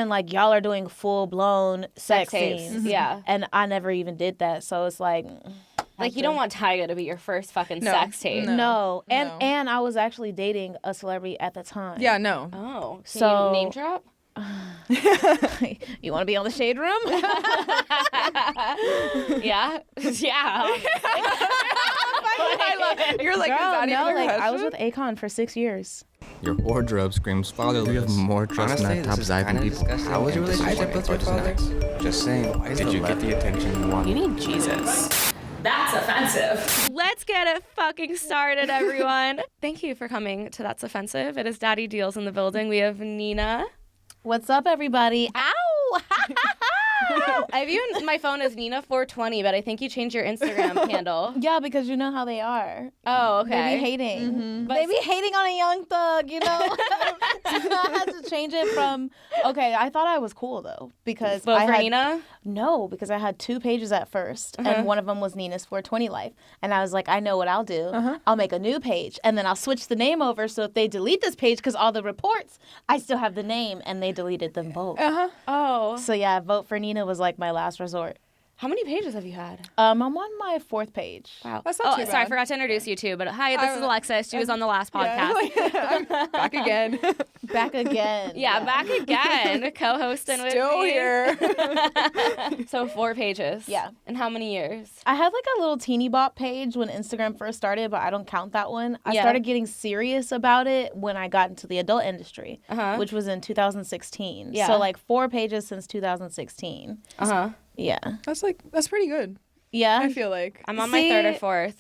when like y'all are doing full blown sex scenes. Yeah. And I never even did that. So it's like you don't want TYGA to be your first fucking sex tape. No. And I was actually dating a celebrity at the time. Yeah, no. Oh. Can So you name drop? You want to be on the Shade Room? Yeah. Yeah. I love, you're like, Girl, is that no, even a like I question? was with AKON for 6 years. Your wardrobe screams fatherless. You have more trust in that top Ziving people. How was your relationship with your father? Just saying. Did you get the attention you wanted? You need Jesus. That's offensive. Let's get it fucking started, everyone. Thank you for coming to That's Offensive. It is Daddy Deelz in the building. We have Nina. What's up, everybody? Ow! I have you in my phone as Nina420, but I think you changed your Instagram handle. Yeah, because you know how they are. Oh, okay. They be hating. They be hating on a young thug, you know? So I had to change it from, okay, I thought I was cool, though, because Vote I for had, Nina? No, because I had 2 pages at first, and one of them was Nina's 420 Life. And I was like, I know what I'll do. I'll make a new page, and then I'll switch the name over, so if they delete this page, because all the reports, I still have the name, and they deleted them both. Oh. So yeah, vote for Nina was like my last resort. How many pages have you had? I'm on my 4th page. Wow. That's not too Sorry, I bad. forgot to introduce you too. But hi, this is Alexis. She was on the last podcast. Yeah, I'm back again. Back again. Yeah, back again, co-hosting with Still me. here. So 4 pages. Yeah. And how many years? I had like a little teeny bop page when Instagram first started, but I don't count that one. I Yeah. started getting serious about it when I got into the adult industry, Uh-huh. which was in 2016. Yeah. So like 4 pages since 2016. Uh-huh. Yeah. That's pretty good. Yeah. I feel like. I'm on my 3rd or 4th.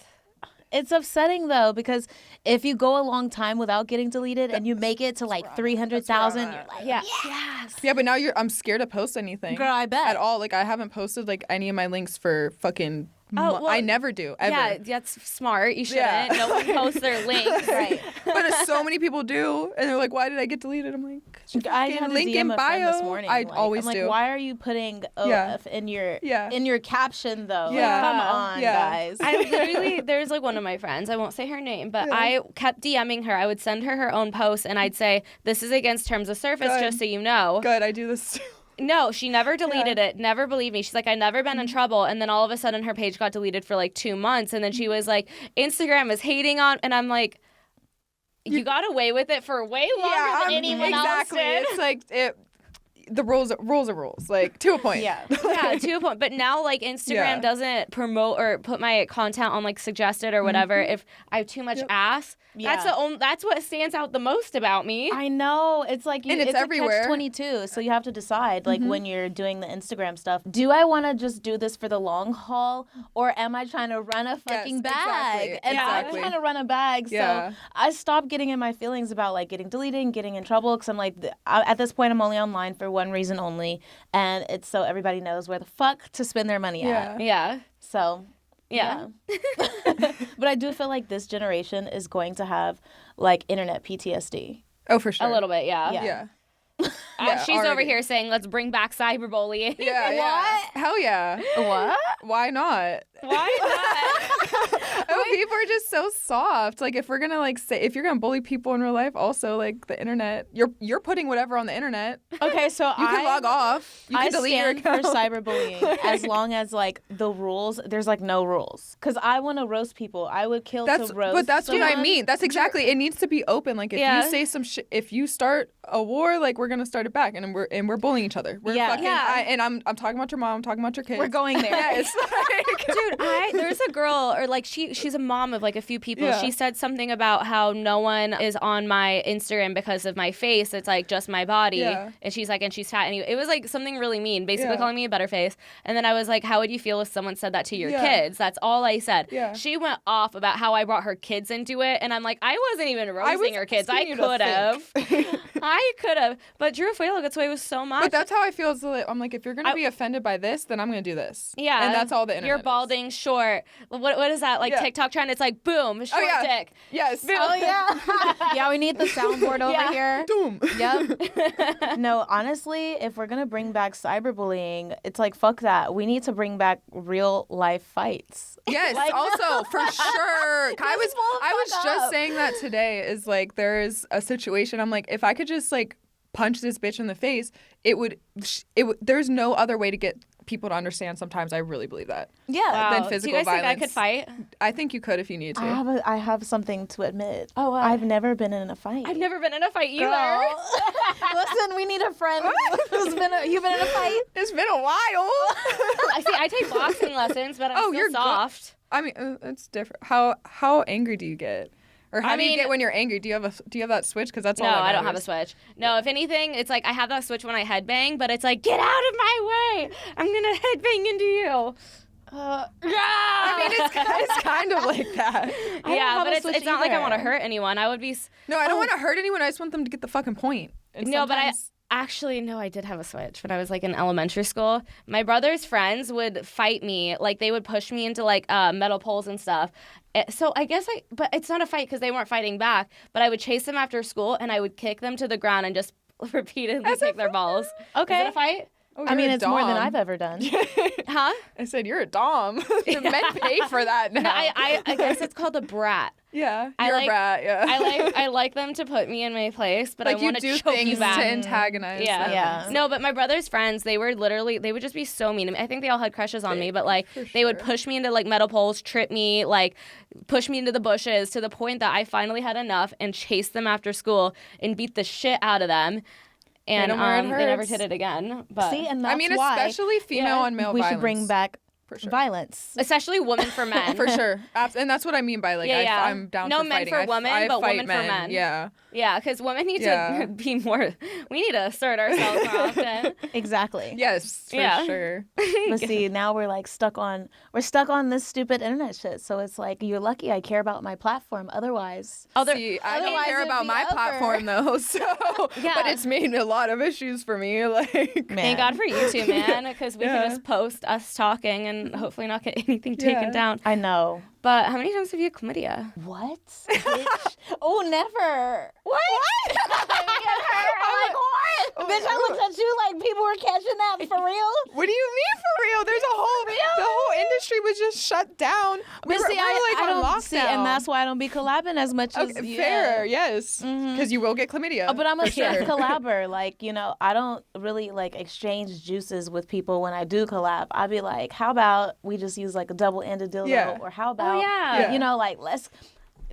It's upsetting though, because if you go a long time without getting deleted and you make it to like 300,000, you're like, Yeah. yes. Yeah, but now I'm scared to post anything. Girl, I bet. At all. Like, I haven't posted like any of my links for fucking well, I never do, ever. Yeah, that's smart. You shouldn't. Yeah. No one posts their links. Right. But so many people do, and they're like, why did I get deleted? I'm like, I fucking had a link DM in a friend this bio. morning. I like, always I'm do. like, why are you putting OF Yeah. in your Yeah. in your caption though? Yeah. Like, come on, Yeah. guys. I literally, there's like one of my friends, I won't say her name, but I kept DMing her. I would send her own post and I'd say, this is against terms of service, Good. just so you know. Good, I do this too. No, she never deleted it. Never believed me. She's like, I've never been in trouble. And then all of a sudden her page got deleted for like 2 months. And then she was like, Instagram is hating on. And I'm like, you got away with it for way longer than anyone exactly. else did. It's like the rules are rules, like, to a point. Yeah. Yeah, to a point. But now, like, Instagram Yeah. doesn't promote or put my content on, like, suggested or whatever. If I have too much ass, Yeah. that's what stands out the most about me. I know. It's like And it's everywhere. a catch-22, so you have to decide, like, when you're doing the Instagram stuff, do I want to just do this for the long haul, or am I trying to run a fucking bag? exactly. And Exactly. I'm trying to run a bag, Yeah. so I stopped getting in my feelings about, like, getting deleted and getting in trouble, because I'm like, at this point, I'm only online for one reason only, and it's so everybody knows where the fuck to spend their money at. Yeah. So... Yeah. But I do feel like this generation is going to have like internet PTSD. Oh, for sure. A little bit, yeah. Yeah. She's over already. here saying, let's bring back cyberbullying. Yeah, yeah. Hell yeah. What? Why not? Why not? Oh, people are just so soft. Like, if we're gonna if you're gonna bully people in real life, also like the internet, you're putting whatever on the internet. Okay, so You can log off. You can I delete your stand for account. cyberbullying as long as like the rules. There's like no rules because I want to roast people. I would kill to roast. But that's what I someone. mean. That's exactly. It needs to be open. Like, if you say some shit, if you start a war, like, we're gonna start it back, and we're bullying each other. We're Yeah. fucking. Yeah. I'm talking about your mom. I'm talking about your kids. We're going there. Yeah, it's like, Dude, there's a girl, or like she's a mom of like a few people. Yeah. She said something about how no one is on my Instagram because of my face. It's like just my body. Yeah. And she's like, and she's fat. And it was like something really mean, basically Yeah. calling me a butterface. And then I was like, how would you feel if someone said that to your Yeah. kids? That's all I said. Yeah. She went off about how I brought her kids into it. And I'm like, I wasn't even roasting her kids. I asking you to could have. think. I could have. But Drew Fuelo gets away with so much. But that's how I feel. I'm like, if you're gonna be offended by this, then I'm gonna do this. Yeah. And that's all the internet. You're is. balding, short. What is that? Like Yeah. TikTok trend? It's like, boom, short yeah. dick. Yes. Boom. Oh yeah. Yeah, we need the soundboard over Yeah. here. Doom. Yep. No, honestly, if we're gonna bring back cyberbullying, it's like fuck that. We need to bring back real life fights. Yes, Like- also for sure. I was fuck just up. saying that today. Is like, there's a situation. I'm like, if I could just like punch this bitch in the face, it would there's no other way to get people to understand. Sometimes I really believe that. Yeah. Wow. Than Do physical you guys violence. think I could fight? I think you could if you need to. I have something to admit. Oh, what? I've never been in a fight. I've never been in a fight either. Girl. Listen, we need a friend who's been you've been in a fight. It's been a while. I take boxing lessons, but I'm still you're soft. I mean, it's different. How angry do you get? Or how do you get when you're angry? Do you have that switch? Because that's all. No, that I don't have a matters. switch. No, if anything, it's like I have that switch when I headbang, but it's like, get out of my way! I'm gonna headbang into you. I mean, it's kind of like that. Yeah, have but a it's switch not like I either. want to hurt anyone. I would be. No, I don't want to hurt anyone. I just want them to get the fucking point. And No, but sometimes- actually, no, I did have a switch when I was like in elementary school. My brother's friends would fight me. Like they would push me into like metal poles and stuff. So I guess but it's not a fight because they weren't fighting back. But I would chase them after school and I would kick them to the ground and just repeatedly kick their balls. Okay. Is it a fight? Oh, I mean, you're a it's more than dom. I've ever done. Huh? I said you're a dom. The men pay for that now. No, I guess it's called a brat. Yeah, I you're like- a brat. Yeah. I like them to put me in my place, but like I you want to do choke things you back. to antagonize. Yeah. them. Yeah. No, but my brother's friends, they would just be so mean to me. I think they all had crushes on me, but like they would push me into like metal poles, trip me, like push me into the bushes to the point that I finally had enough and chased them after school and beat the shit out of them. And them where it they never hurts. did it again. But See, and that's I mean, why especially female on male we violence. should bring back For sure. violence. especially women for men. For sure. And that's what I mean by like Yeah. I'm down No for men fighting. for I women, but fight women for men. Yeah. Yeah, because women need Yeah. to be more. We need to assert ourselves more often. Exactly. Yes, for Yeah. sure. But see, now we're stuck on this stupid internet shit. So it's like, you're lucky I care about my platform. Otherwise, See, I don't otherwise care it'd about be my over. platform though. So, Yeah. but it's made a lot of issues for me. Like, man. Thank God for YouTube, man, because we Yeah. can just post us talking and hopefully not get anything taken Yeah. down. I know. But how many times have you had chlamydia? What? Bitch? Oh, never. What? I'm like, what? Bitch, I looked at you like people were catching that for real. what do you mean for real? There's the whole industry was just shut down. We But were, see, we were like I on don't lockdown. see, and that's why I don't be collabing as much as okay, fair, yes, because you will get chlamydia. Oh, but I'm a for sure. safe collaborator. Like, I don't really like exchange juices with people when I do collab. I'd be like, how about we just use like a double-ended dildo, Yeah. or how about yeah. like let's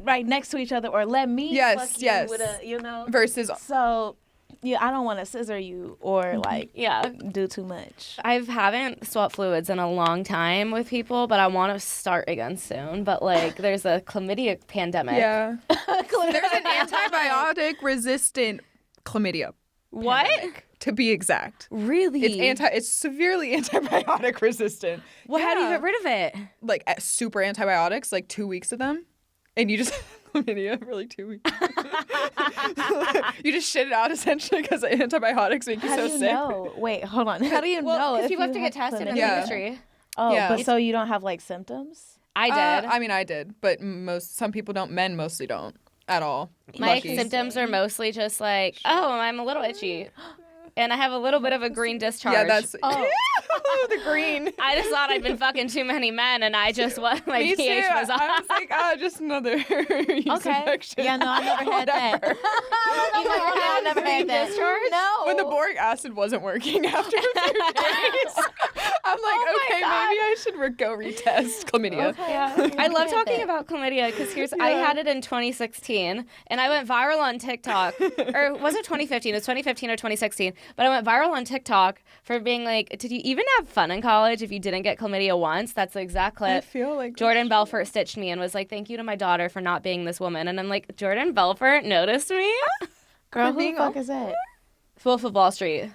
right next to each other, or let me Yes, fuck yes. you with a Versus So yeah, I don't want to scissor you or like Yeah. do too much. I haven't swapped fluids in a long time with people, but I want to start again soon. But like, there's a chlamydia pandemic. yeah, there's an antibiotic-resistant chlamydia. What? pandemic, to be exact. Really? It's severely antibiotic resistant. Well, how do you Yeah. get rid of it? Like super antibiotics, like 2 weeks of them, and you just chlamydia for like 2 weeks. You just shit it out essentially because antibiotics make you How so do you sick. know? Wait, hold on. How do you Well, know? because if people have to you get tested in the Yeah. industry. Oh, Yeah. but so you don't have like symptoms? I did. I mean, I did, but some people don't. Men mostly don't at all. My Lucky. symptoms are mostly just like, oh, I'm a little itchy. And I have a little bit of a green discharge. Yeah, that's Oh. the green. I just thought I'd been fucking too many men, and I just my Me pH too. was off. I was like, just another yeast Okay. infection. Yeah, no, I never had that. Whatever. I never had that. discharge? No. When the boric acid wasn't working after a few days, I'm like, Oh my okay, God. maybe I should go retest chlamydia. Okay. I love talking about chlamydia because I had it in 2016 and I went viral on TikTok. Or was it 2015? It was 2015 or 2016. But I went viral on TikTok for being like, did you even have fun in college if you didn't get chlamydia once? That's the exact I clip. feel like Jordan Belfort stitched me and was like, thank you to my daughter for not being this woman. And I'm like, Jordan Belfort noticed me? Girl, For who being the fuck is that? Wolf of Wall Street.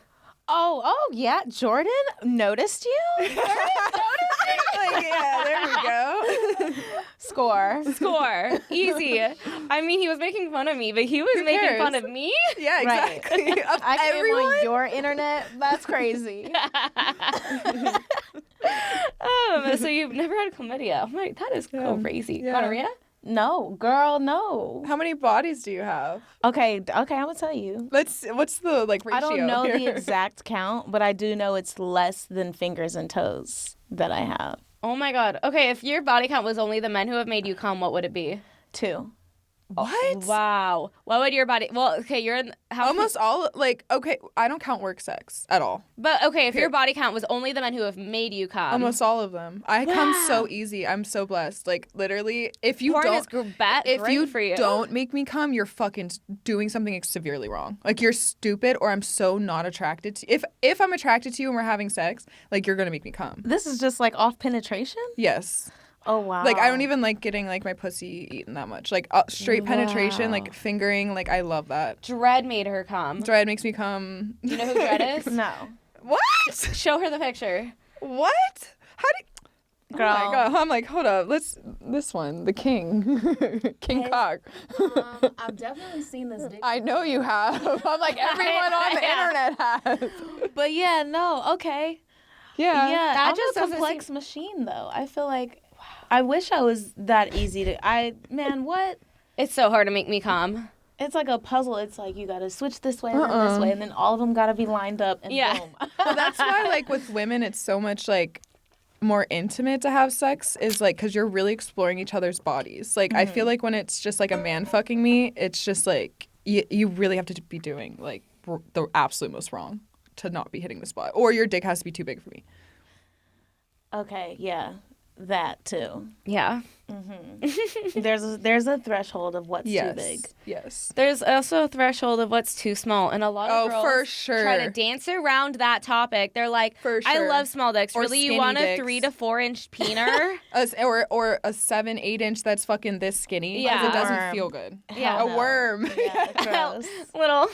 Oh, yeah. Jordan noticed you? like, yeah, there we go. Score. Score. Easy. I mean, he was making fun of me, but he was making cares? fun of me? Yeah, Right. exactly. Of I came everyone. on your internet. That's crazy. So you've never had chlamydia. I'm like, that is crazy. Yeah. Gonorrhea? No, girl, no. How many bodies do you have? Okay, I'm gonna tell you. What's the ratio? I don't know the here? exact count, but I do know it's less than fingers and toes that I have. Oh my God. Okay, if your body count was only the men who have made you come, what would it be? 2. What? Wow. What would your body? Well, okay, you're in how Almost all, like, okay, I don't count work sex at all. But okay, if your body count was only the men who have made you come, Almost all of them. I come so easy. I'm so blessed. Like, literally, if you porn is don't, great for you. don't make me come, you're fucking doing something severely wrong. Like, you're stupid, or I'm so not attracted to. If I'm attracted to you and we're having sex, like, you're gonna make me come. This is just like off penetration? Yes. Oh, wow. Like, I don't even like getting, like, my pussy eaten that much. Like, straight penetration, like, fingering, like, I love that. Dread made her come. Dread makes me come. Do you know who Dread is? No. What? Show her the picture. What? How do Girl. Oh my god. I'm like, hold up. This one, the king. King cock. I've definitely seen this dick. I know you have. I'm like, everyone on the internet has. But yeah, no, okay. Yeah. Yeah, That I'm just a doesn't complex machine, though. I feel like, I wish I was that easy to, man, what? It's so hard to make me come. It's like a puzzle. It's like you got to switch this way and then this way, and then all of them got to be lined up, and boom. Well, that's why, like, with women, it's so much, like, more intimate to have sex is, like, because you're really exploring each other's bodies. Like, I feel like when it's just, like, a man fucking me, it's just, like, you really have to be doing, like, the absolute most wrong to not be hitting the spot. Or your dick has to be too big for me. Okay, yeah, that too. Yeah. There's a threshold of what's too big. Yes. There's also a threshold of what's too small, and a lot of girls for sure. try to dance around that topic. They're like, For I sure. love small dicks. Or Really, you skinny want a dicks. 3 to 4 inch peener? Or a 7-8 inch that's fucking this skinny. Yeah. 'Cause it doesn't Worm. feel good. Yeah. A worm. Yeah, gross. Little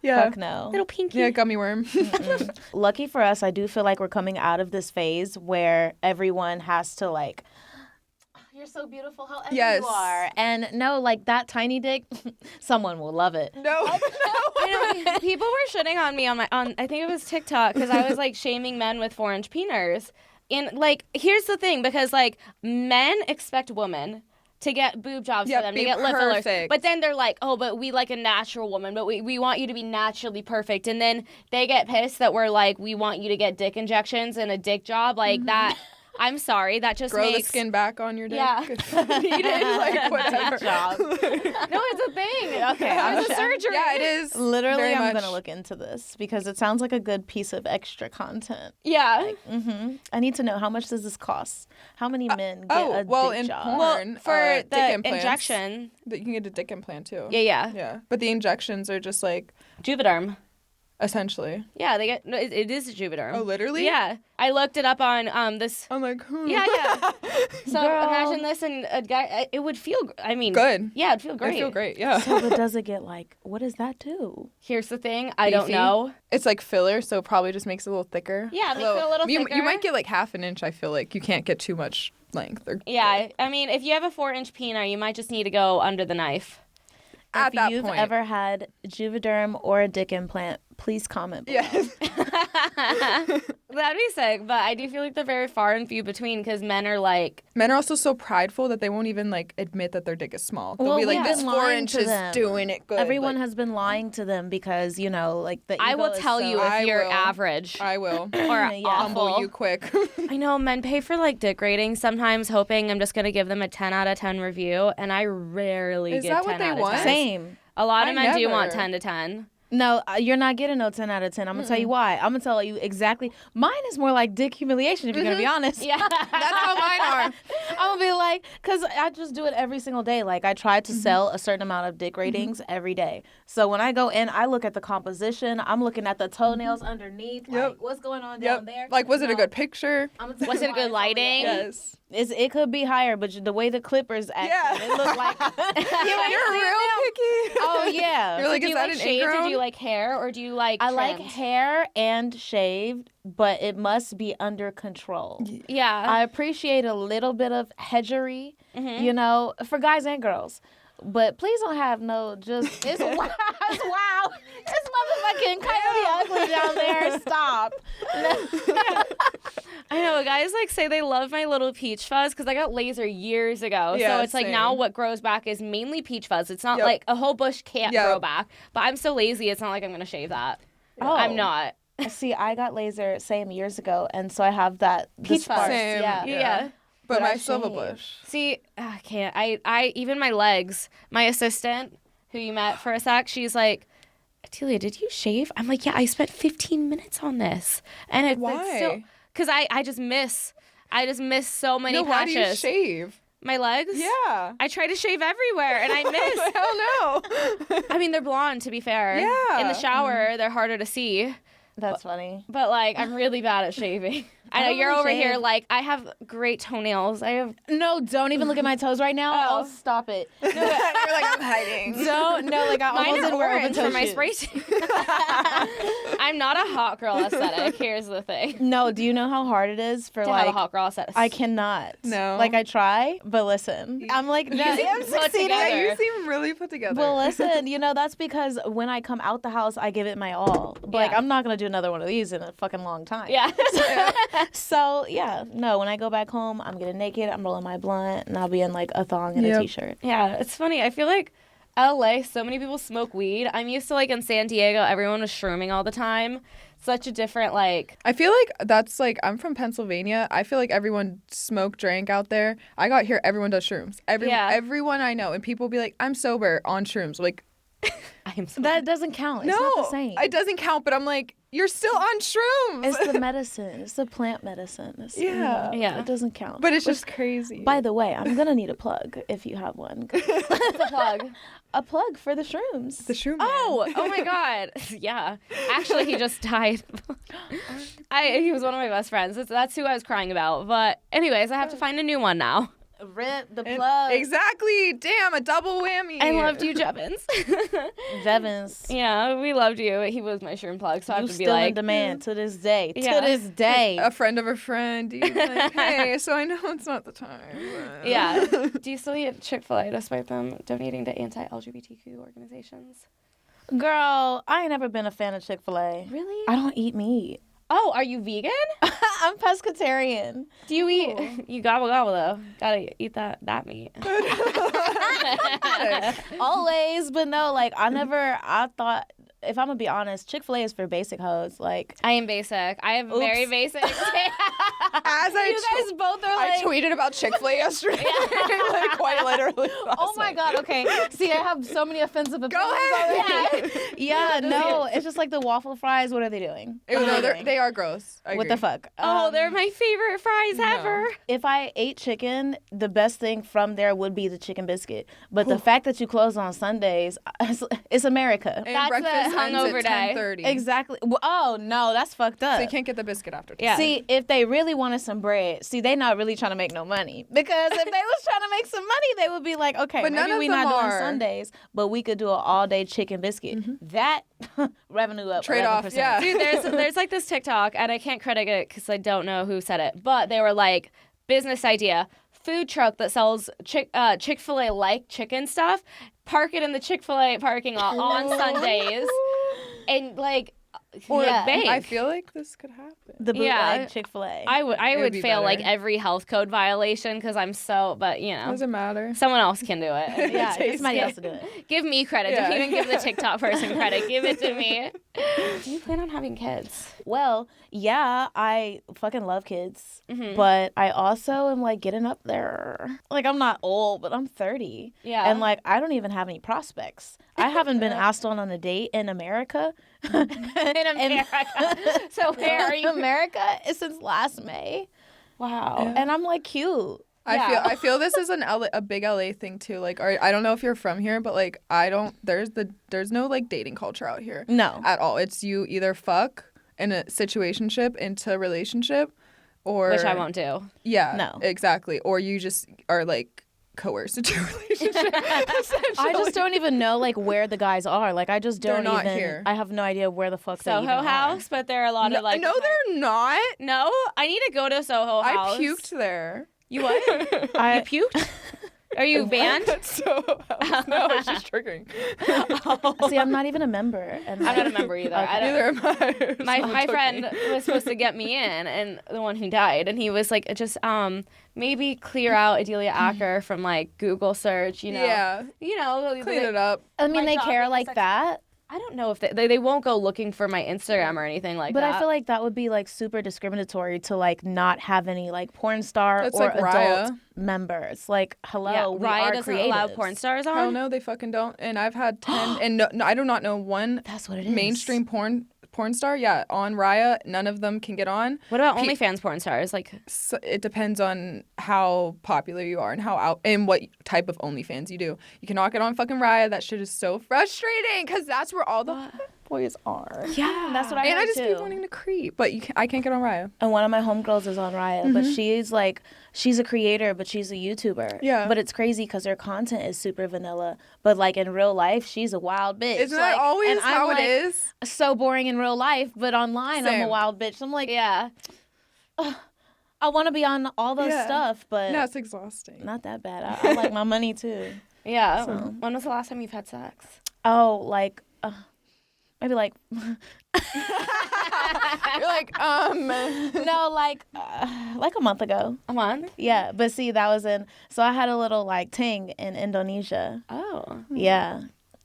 Yeah. Fuck no. little pinky. Yeah, gummy worm. Lucky for us, I do feel like we're coming out of this phase where everyone has to, like, you're so beautiful however Yes. you are. And no, like, that tiny dick, someone will love it. No. I know, people were shitting on me on I think it was TikTok, because I was like shaming men with 4-inch peeners. And like, here's the thing, because like men expect women to get boob jobs Yeah, for them, to be get lip fillers. perfect. But then they're like, oh, but we like a natural woman, but we want you to be naturally perfect. And then they get pissed that we're like, we want you to get dick injections and a dick job. Like that, I'm sorry, that just Grow makes... the skin back on your dick. Yeah. Needed, like, whatever. Job. No, it's a thing. Okay, it's a surgery. Yeah, it is. Literally, very I'm much. going to look into this because it sounds like a good piece of extra content. Yeah. I need to know, how much does this cost? How many men get a well, dick in job? porn, Well, for dick the implants, injection. that you can get a dick implant too. Yeah. Yeah, but the injections are just like Juvederm. essentially. Yeah, they get. No, it is a Juvederm. Oh, literally? Yeah, I looked it up on this. I'm like, Yeah. So imagine this, and a guy. It would feel. I mean, Good. Yeah, it'd feel great. I feel great. Yeah. So, but does it get, like, what does that do? Here's the thing. I don't Beefy? know. It's like filler, so it probably just makes it a little thicker. Yeah, it makes it a little you, thicker. You might get like half an inch. I feel like you can't get too much length. Or Yeah, I mean, if you have a 4-inch peener, you might just need to go under the knife. At If that you've point. ever had Juvederm or a dick implant, please comment below. Yes. That'd be sick, but I do feel like they're very far and few between, because men are like, Men are also so prideful that they won't even like admit that their dick is small. They'll Well, be like, we've this been 4 lying to inches them. doing it good. Everyone Like, has been lying to them because, you know, like, the I ego will is tell so- you I if you're will. average I will. or Yeah. awful. Humble you quick. I know men pay for like dick ratings sometimes, hoping I'm just gonna give them a 10 out of 10 review, and I rarely Is get that 10 what they out of want? 10. Same. A lot of I men do never. want 10 to 10. No, you're not getting no 10 out of 10. I'm going to tell you why. I'm going to tell you exactly. Mine is more like dick humiliation, if you're going to be honest. Yeah. That's how mine are. I'm going to be like, because I just do it every single day. Like, I try to sell a certain amount of dick ratings every day. So when I go in, I look at the composition. I'm looking at the toenails underneath. Yep. Like, what's going on down Yep. there? Like, was it a No, good picture? I'm gonna tell Was you it why good it's lighting? only- Yes. It could be higher, but the way the clippers acted, Yeah. it looked like. You're real picky. Oh, yeah. You're like, do is you that like an shaved, or do ingrown? you like hair, or do you like I like trimmed? hair and shaved, but it must be under control. Yeah. I appreciate a little bit of hedgery, Mm-hmm. you know, for guys and girls. But please don't have no just, it's wild. It's wild. It's motherfucking Coyote Ugly down there. Stop. I know, guys like say they love my little peach fuzz because I got laser years ago. Yeah, so it's like now same. what grows back is mainly peach fuzz. It's not Yep. like a whole bush can't Yep. grow back. But I'm so lazy, it's not like I'm going to shave that. Oh. I'm not. See, I got laser same years ago, and so I have that Peach the sparks, fuzz. Same. Yeah. Yeah. But I I still have a shave? bush. See, I can't. I even my legs. My assistant, who you met for a sec, she's like, Delia, did you shave? I'm like, yeah, I spent 15 minutes on this, and it's still Why? because I just miss so many No, why patches. do you shave? My legs? Yeah. I try to shave everywhere, and I miss. Hell no. I mean, they're blonde, to be fair. Yeah. In the shower, they're harder to see. That's funny. But, like, I'm really bad at shaving. I know don't you're really over here, shave. like, I have great toenails. I have... No, don't even look at my toes right now. Oh. Oh, stop it. You're like, I'm hiding. Don't. No, like I Mine almost are didn't wear orange open toe for my shoes. spray tan. I'm not a hot girl aesthetic. Here's the thing. No, do you know how hard it is for To like have a hot girl aesthetic. I cannot. No. Like I try, but listen. I'm like, seem I'm put succeeding. together. Yeah, you seem really put together. Well, listen, that's because when I come out the house, I give it my all. But, like, Yeah. I'm not going to do another one of these in a fucking long time. Yeah. So, yeah, no, when I go back home, I'm getting naked, I'm rolling my blunt, and I'll be in, like, a thong and a Yep. t-shirt. Yeah, it's funny. I feel like LA, so many people smoke weed. I'm used to, like, in San Diego, everyone was shrooming all the time. Such a different, like... I feel like that's like, I'm from Pennsylvania. I feel like everyone smoked, drank out there. I got here, everyone does shrooms. Everyone I know. And people will be like, I'm sober on shrooms. Like, I'm so... That doesn't count. It's no, not the same. it doesn't count. But I'm like, you're still on shrooms. It's the medicine. It's the plant medicine. It's, Yeah. Yeah. It doesn't count. But it's just crazy. By the way, I'm going to need a plug if you have one. What's the plug? A plug for the shrooms. the shroom. Oh my God. Yeah. Actually, he just died. He was one of my best friends. That's who I was crying about. But anyways, I have to find a new one now. Rip the plug. Exactly. Damn, a double whammy. I loved you, Jevons. Jevons. Yeah, we loved you. He was my shroom plug, so I You have to be still in like, demand to this day. Yeah. To this day. A friend of a friend. He's like, hey, so I know it's not the time. but- yeah. Do you still eat Chick-fil-A despite them donating to anti-LGBTQ organizations? Girl, I ain't never been a fan of Chick-fil-A. Really? I don't eat meat. Oh, are you vegan? I'm pescatarian. Do you eat? You gobble though. Gotta eat that meat. Always, but no, like I thought, if I'm gonna be honest, Chick-fil-A is for basic hoes. Like, I am basic. I have very Oops. basic. As you guys both are I like, tweeted about Chick-fil-A yesterday. like, quite literally. oh my God, okay. See, I have so many offensive opinions. Go ahead. already. Yeah, no, it's just like the waffle fries. What are they doing? Ew, What no, are they they're- doing? they are gross. I What the agree. fuck? Oh, they're my favorite fries ever. If I ate chicken, the best thing from there would be the chicken biscuit. But the fact that you close on Sundays, it's America. And That's the breakfast ends hungover at day. 10:30. Exactly. Oh, no, that's fucked up. So you can't get the biscuit after. Yeah. See, if they really wanted some bread, they not really trying to make no money. Because if they was trying to make some money, they would be like, okay, But none maybe of we them not doing are. Sundays, but we could do an all-day chicken biscuit. That, revenue up Trade-off, 11%. yeah. Dude, there's like this TikTok, and I can't credit it because I don't know who said it, but they were like, business idea, food truck that sells Chick-fil-A like chicken stuff, park it in the Chick-fil-A parking lot on Sundays, and like, Yeah. bank. I feel like this could happen. The bootleg Yeah. Chick-fil-A. I would would be fail like better. every health code violation because I'm so, but you know, Doesn't matter. someone else can do it. yeah, get tastes somebody good. else to do it. Give me credit. Yeah. Don't even give the TikTok person credit. Give it to me. Do you plan on having kids? Well, yeah, I fucking love kids, Mm-hmm. but I also am like getting up there. Like, I'm not old, but I'm 30. Yeah. And like, I don't even have any prospects. I haven't been asked on a date in America. In America. So where are you? America since last May. Wow. And I'm like cute. I feel this is a big LA thing too. Like, I don't know if you're from here, but like, there's no like dating culture out here. No. At all. It's you either fuck in a situationship into a relationship, or Which I won't do. Yeah. No. Exactly. Or you just are like coerced into a relationship. I just don't even know like where the guys are. Like, I just They're don't not even. here. I have no idea where the fuck they even Soho are. House, but there are a lot of like. no, they're not. No, I need to go to Soho House. I puked there. You what? I You puked? Are you banned? So no, it's just triggering. see. I'm not even a member. And I'm not a member either. I don't, Neither am I. my friend was supposed to get me in, and the one who died, and he was like, just maybe clear out Adelia Acker from like Google search, you know. Yeah. You know, Clean it up. I mean, My they dog care is like like- that. I don't know if they won't go looking for my Instagram or anything like But that. I feel like that would be like super discriminatory to like not have any like porn star That's or like adult Raya. members. Like, hello, we Raya are doesn't creatives. allow porn stars on. Hell no, they fucking don't. And I've had 10, and no, I do not know one That's what it is. mainstream porn star. Yeah, on Raya, none of them can get on. What about OnlyFans porn stars? Like, So it depends on how popular you are and and what type of OnlyFans you do. You cannot get on fucking Raya. That shit is so frustrating because that's where all the boys are. Yeah, that's what I And heard I just too. be wanting to creep, but I can't get on Raya. And one of my homegirls is on Raya, but she's a creator, but she's a YouTuber. Yeah. But it's crazy because her content is super vanilla. But like in real life, she's a wild bitch. Isn't that Like, always and I'm, how it like, is? So boring in real life, but online I'm a Same. wild bitch. I'm like, yeah. I want to be on all those Yeah. stuff, but No, it's exhausting. not that bad. I like my money too. Yeah. So. When was the last time you've had sex? Oh, like maybe like You're like, no, like a month ago. A month? Yeah, but see, that was so I had a little like ting in Indonesia. Oh. Yeah,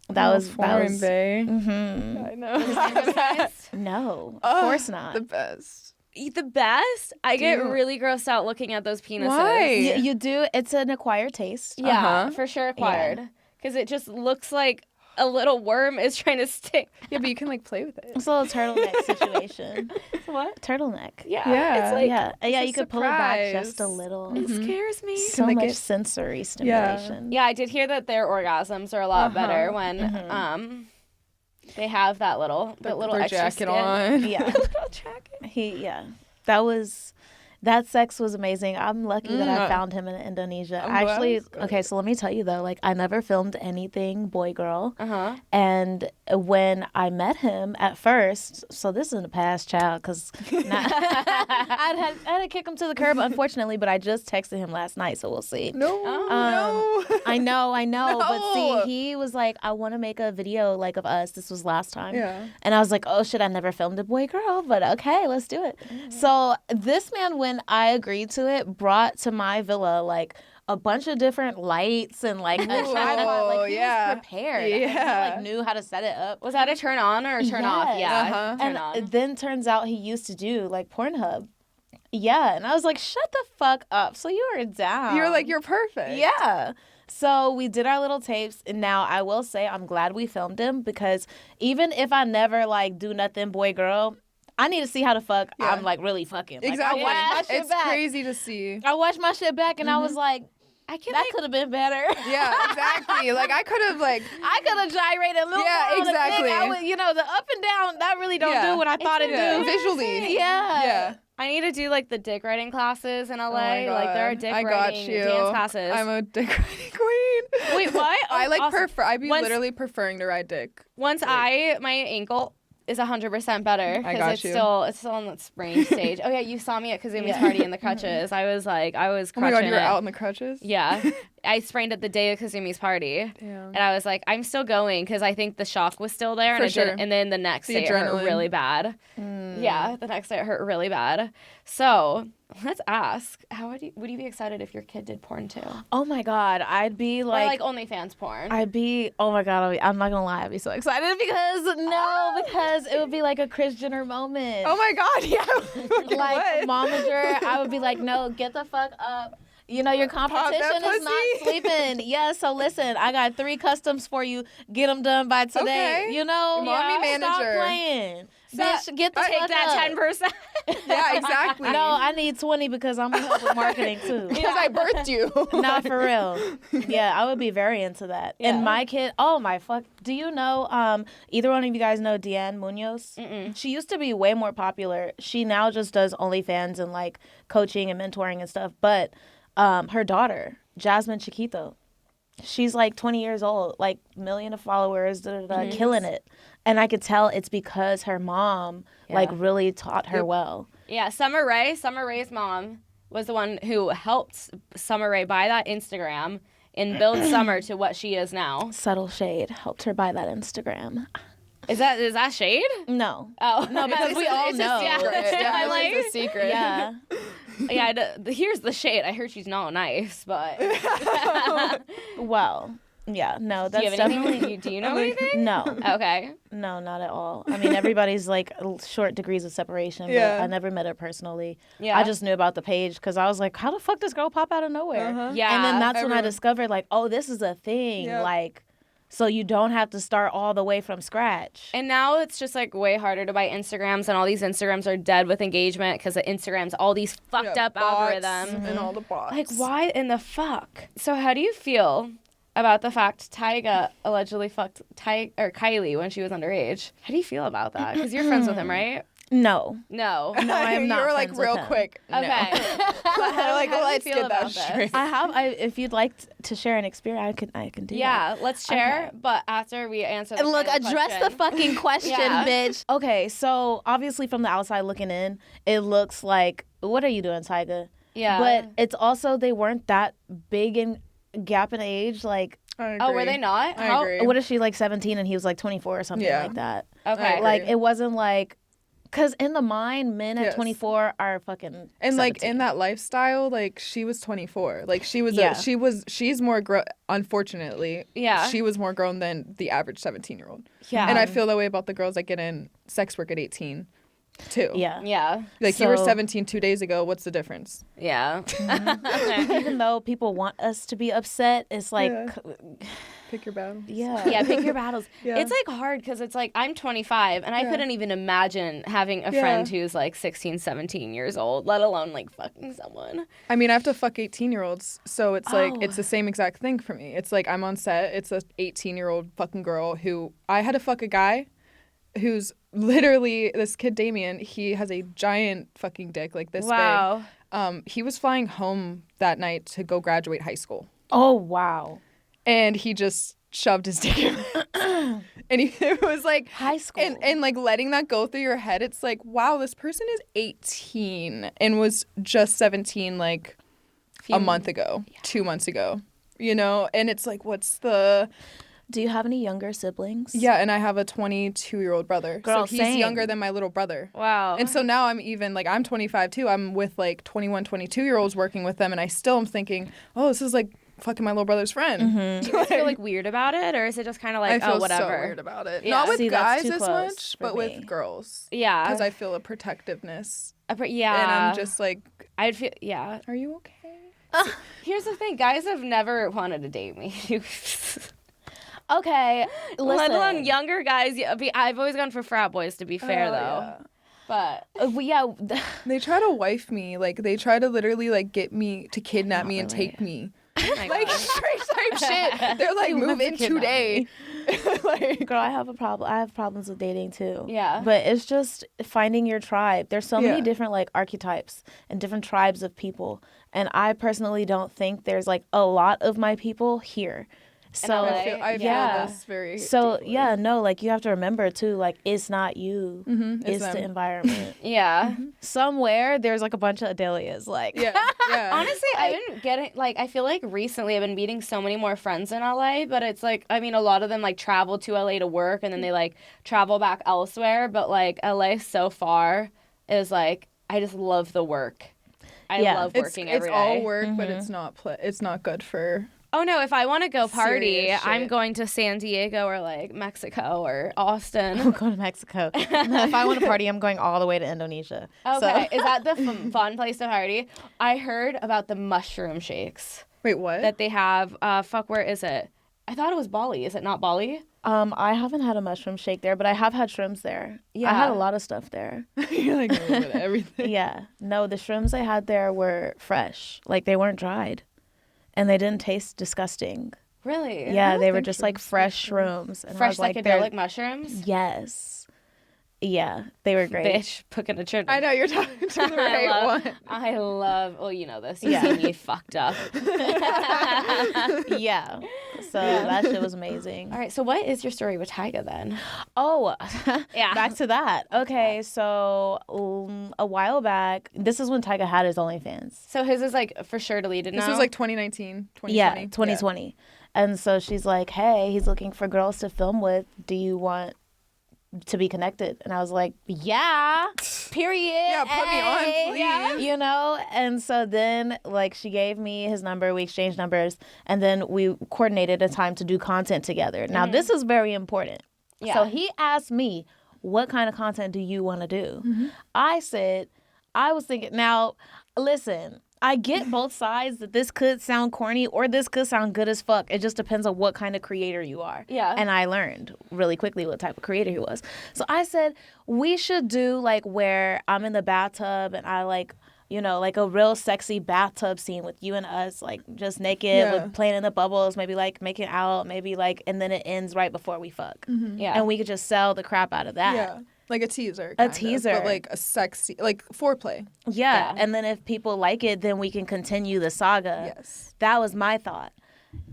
that was foreign bay. Mm-hmm. I know. No, of course not. The best. The best? I get you- really grossed out looking at those penises. Why? You do. It's an acquired taste. Yeah, Uh-huh. for sure acquired. Because it just looks like a little worm is trying to stick. Yeah, but you can like play with it. It's a little turtleneck situation. What? Turtleneck. Yeah. Yeah. It's like, Yeah, a you could pull it back surprise. just a little. it scares me. So Lick much it. sensory stimulation. Yeah, I did hear that their orgasms are a lot better when they have that little Their extra jacket skin. on. Yeah. Little jacket. That sex was amazing. I'm lucky that I found him in Indonesia. I'm glad Actually, it's good. okay, so let me tell you though, like I never filmed anything boy girl. Uh-huh. And when I met him at first, so this is in the past, child, because I had to kick him to the curb, unfortunately, but I just texted him last night, so we'll see. No, no. I know, but see, No. he was like, I want to make a video like of us. This was last time. Yeah. And I was like, oh shit, I never filmed a boy girl, but okay, let's do it. So this man, when I agreed to it, brought to my villa like a bunch of different lights and like a tripod. Like he yeah. was prepared. And he Yeah. like knew how to set it up. Was that a turn on or a turn off? Yes. Yeah. Uh-huh. Turn And on. then turns out he used to do like Pornhub. Yeah, and I was like, shut the fuck up. So you were down. You're like, you're perfect. Yeah. So we did our little tapes, and now I will say I'm glad we filmed him because even if I never like do nothing boy girl, I need to see how the fuck Yeah. I'm like really fucking. Like, Exactly. I watched my shit It's back. crazy to see. I watched my shit back and I was like, I can that could have been better. Yeah, exactly. Like I could have like I could have gyrated a little Yeah, more on the thing. exactly. I would, the up and down, that really don't Yeah. do what I thought it yeah, do. visually. Yeah. Yeah. I need to do like the dick writing classes in LA. Oh my Like there are God. dick I got writing you. dance classes. I'm a dick riding queen. Wait, what? I Oh, like awesome. I'd be Once- literally preferring to ride dick. Once my ankle is 100% better I because got it's you. still on the sprained stage. Oh yeah, you saw me at Kazumi's Yeah. party in the crutches. I was Oh my crutching god, you were it. out in the crutches? Yeah, I sprained it the day of Kazumi's party. Damn. And I was like, I'm still going because I think the shock was still there. For And, sure. and then the next The day it hurt adrenaline. really bad. Yeah, the next day it hurt really bad. So let's ask, how would you be excited if your kid did porn too? Oh my God, I'd be Or like OnlyFans porn. oh my God, I'm not gonna lie, I'd be so excited because it would be like a Kris Jenner moment. Oh my god, yeah. Fucking Like what? momager, I would be like, no, get the fuck up. Your competition is not pussy. sleeping. Yeah, so listen, I got 3 customs for you. Get them done by today. Okay. Stop Mommy manager. playing. Bitch, get the Take fuck that up. 10%. Yeah, exactly. No, I need 20 because I'm gonna help with marketing too. Because I birthed you. Not for real. Yeah, I would be very into that. Yeah. And my kid, oh my fuck. Do you know, either one of you guys know Deanne Munoz? Mm-mm. She used to be way more popular. She now just does OnlyFans and like coaching and mentoring and stuff. But her daughter, Jasmine Chiquito, she's like 20 years old, like million of followers, killing it. And I could tell it's because her mom like really taught her well. Yeah, Summer Rae's mom was the one who helped Summer Rae buy that Instagram and build Summer to what she is now. Subtle shade helped her buy that Instagram. Is that shade? No. Oh No, because we all know. Yeah, Yeah, like, it's a secret. Yeah. yeah. Here's the shade. I heard she's not nice, but Well, Yeah, no, Do you that's have anything? definitely Do you know anything? no, Okay. no, not at all. I mean, everybody's like short degrees of separation, Yeah. but I never met her personally. Yeah. I just knew about the page because I was like, how the fuck does girl pop out of nowhere? Yeah. And then that's when I everyone- discovered like, oh, this is a thing. Yep. Like, so you don't have to start all the way from scratch. And now it's just like way harder to buy Instagrams, and all these Instagrams are dead with engagement because of Instagram's all these fucked up bots algorithms. and all the bots. Like, why in the fuck? So, how do you feel about the fact TYGA allegedly fucked Kylie when she was underage? How do you feel about that? Because you're friends with him, right? No. No. No, I'm not You were like friends with real him. quick. No. Okay. But how, Like, how do you let's feel get that about this? straight. If you'd like to share an experience, I can do that. Yeah, let's share, Okay. but after we answer the Look, final address question. the fucking question, Yeah. bitch. Okay, so obviously from the outside looking in, it looks like, what are you doing, Tyga? Yeah. But it's also, they weren't that big in gap in age. Like, I Oh, were agree. they not? I How? agree. what is she, like 17 and he was like 24 or something Yeah. like that? Okay. I Like, agree. it wasn't like, because in the mind, men at Yes. 24 are fucking And like 17. in that lifestyle, like she was 24. Like she was, Yeah. she's more grown. Unfortunately, Yeah. she was more grown than the average 17-year-old. Yeah. And I feel that way about the girls that get in sex work at 18, too. Yeah. Yeah. Like you were So- 17 2 days ago. What's the difference? Yeah. Even though people want us to be upset, it's like, Yeah. Pick your battle. yeah. Yeah, pick your battles. Yeah. It's like hard because it's like I'm 25 and I Yeah. couldn't even imagine having a Yeah. friend who's like 16, 17 years old, let alone like fucking someone. I mean, I have to fuck 18-year-olds, so it's like Oh. it's the same exact thing for me. It's like I'm on set. It's a 18-year-old fucking girl who I had to fuck a guy who's literally this kid Damien. He has a giant fucking dick like this Wow. big. He was flying home that night to go graduate high school, Oh, wow. and he just shoved his dick in. And it was like High school. and like letting that go through your head, it's like, wow, this person is 18 and was just 17 like a month ago, 2 months ago, you know? And it's like, what's the... Do you have any younger siblings? Yeah, and I have a 22-year-old brother. Girl, so he's same. younger than my little brother. Wow. And so now I'm even, like, I'm 25 too. I'm with like 21, 22-year-olds working with them, and I still am thinking, oh, this is like fucking my little brother's friend. do you guys feel like weird about it, or is it just kind of I like, feel oh, whatever? so weird about it. Yeah. Not with See, that's guys too as close much, for but me. with girls. Yeah. Because I feel a protectiveness. Yeah. And I'm just like, I'd feel. Yeah. are you okay? Here's the thing: guys have never wanted to date me. Okay, listen. Let alone younger guys. Yeah, I've always gone for frat boys, to be fair, Oh, though. yeah. But Yeah, They try to wife me. Like, they try to literally, like, get me to kidnap me and take me. oh my Like, God. straight type shit. They're like, move in today. Like, girl, I have a problem. I have problems with dating too. Yeah. But it's just finding your tribe. There's so many Yeah. different like archetypes and different tribes of people, and I personally don't think there's like a lot of my people here. So LA? I feel yeah. this very So deeply. yeah, no, like you have to remember too, like it's not you, It's it's the them. environment. Yeah. Somewhere there's like a bunch of Adelias, like Yeah, yeah. Honestly, I've been getting, like, I feel like recently I've been meeting so many more friends in LA, but it's like, I mean, a lot of them, like, travel to LA to work and then they, like, travel back elsewhere, but, like, LA so far is, like, I just love the work. I Yeah. love it's working every all day. work, but it's not it's not good for. Oh, no, if I want to go party, Serious I'm shit. going to San Diego or, like, Mexico or Austin. I'm going to Mexico. If I want to party, I'm going all the way to Indonesia. Okay, is that the fun place to party? I heard about the mushroom shakes Wait, what? that they have. Where is it? I thought it was Bali. Is it not Bali? I haven't had a mushroom shake there, but I have had shrooms there. I had Yeah. a lot of stuff there. You're like a little bit of everything. Yeah. No, the shrooms I had there were fresh. Like they weren't dried. And they didn't taste disgusting. Really? Yeah, they were just like fresh shrooms. And I Fresh was they're- psychedelic mushrooms? Yes. Yeah, they were great. Bitch, putting a church. I know you're talking to the right one. I love, well, you know this. You Yeah. see me fucked up. Yeah. So that shit was amazing. All right, so what is your story with TYGA then? Oh, Yeah. back to that. Okay, so a while back, this is when Tyga had his OnlyFans. So his is like for sure deleted now? This was like 2019, 2020. Yeah, 2020. And so she's like, hey, he's looking for girls to film with. Do you want to be connected. And I was like, yeah, period. Yeah, put me on, please. Yeah. You know? And so then, like, she gave me his number. We exchanged numbers. And then we coordinated a time to do content together. Now, this is very important. Yeah. So he asked me, what kind of content do you want to do? I said, I was thinking, now, listen, I get both sides that this could sound corny or this could sound good as fuck. It just depends on what kind of creator you are. Yeah. And I learned really quickly what type of creator he was. So I said, we should do like where I'm in the bathtub and I like, you know, like a real sexy bathtub scene with you and us, like just naked with playing in the bubbles, maybe like making out, maybe like, and then it ends right before we fuck. Yeah. And we could just sell the crap out of that. Yeah. Like a teaser. A teaser. But like a sexy, like foreplay. Yeah. And then if people like it, then we can continue the saga. Yes. That was my thought.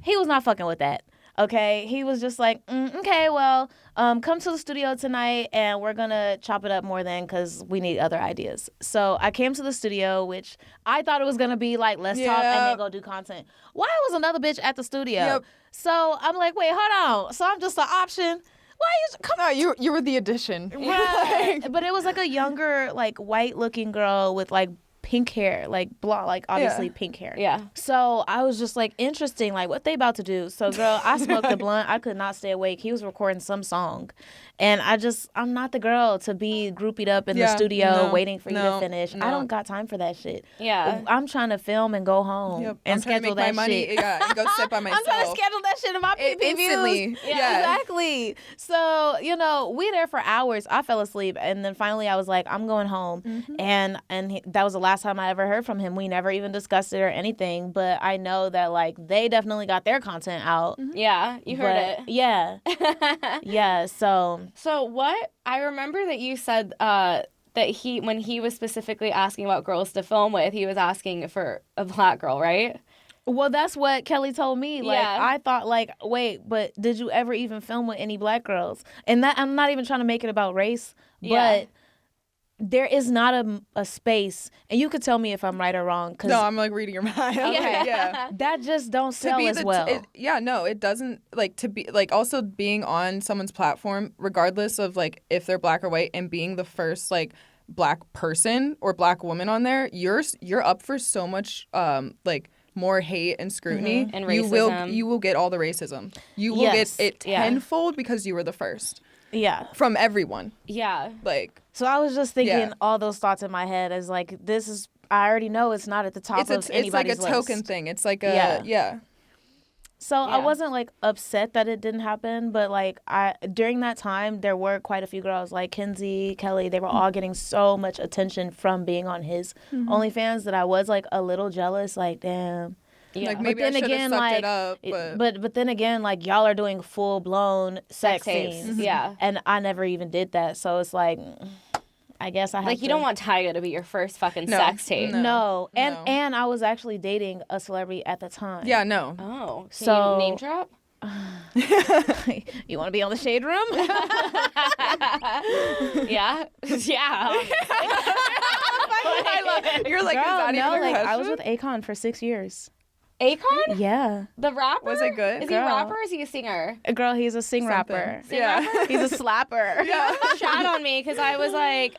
He was not fucking with that. Okay. He was just like, okay, well, come to the studio tonight and we're going to chop it up more then because we need other ideas. So I came to the studio, which I thought it was going to be like, let's talk and then go do content. Why was another bitch at the studio? Yep. So I'm like, wait, hold on. So I'm just an option. Why come No, you were the addition. Right. But it was like a younger, like white looking girl with like pink hair, like blonde, like obviously pink hair. Yeah. So I was just like, interesting, like what they about to do. So girl, I smoked the blunt. I could not stay awake. He was recording some song. And I'm not the girl to be groupied up in the studio waiting for you to finish. I don't got time for that shit. Yeah. I'm trying to film and go home and I'm trying to schedule make that my money. shit. Yeah, and go sit by myself. I'm trying to schedule that shit in my PPV instantly. Yeah, exactly. So, you know, we there for hours. I fell asleep. And then finally I was like, I'm going home. And that was the last time I ever heard from him. We never even discussed it or anything. But I know that, like, they definitely got their content out. Yeah. You heard it. Yeah. Yeah. So what? I remember that you said that when he was specifically asking about girls to film with, he was asking for a black girl, right? Well, that's what Kelly told me. Like, Yeah. I thought, like, wait, but did you ever even film with any black girls? And that I'm not even trying to make it about race, but there is not a space, and you could tell me if I'm right or wrong. Cause No, I'm like reading your mind. Yeah. that just don't sell as well. It doesn't, like, to be, like, also being on someone's platform, regardless of, like, if they're black or white, and being the first, like, black person or black woman on there, you're up for so much, like, more hate and scrutiny. And racism. You will get all the racism. You will get it tenfold because you were the first. Yeah. From everyone. Yeah. Like. So I was just thinking all those thoughts in my head as, like, I already know it's not at the top of anybody's list. It's like a token thing. It's like a, So I wasn't, like, upset that it didn't happen, but, like, during that time, there were quite a few girls, like Kenzie, Kelly, they were all getting so much attention from being on his OnlyFans that I was, like, a little jealous, like, damn. Yeah. Like, maybe I should have sucked it up. But then again, like, y'all are doing full-blown sex tapes. scenes. Yeah. And I never even did that, so it's like, I guess I have Like, you don't want TYGA to be your first fucking sex tape. No. And I was actually dating a celebrity at the time. Yeah, no. Oh. Can So- you name drop? You want to be on the Shade Room? Yeah. Yeah. You're like, Girl, is that no, even a like, I question? was with AKON for 6 years. AKON? Yeah. The rapper? Was it good? Is he a Girl. rapper or is he a singer? Girl, he's a sing rapper. Yeah. He's a slapper. Shat on me because I was like,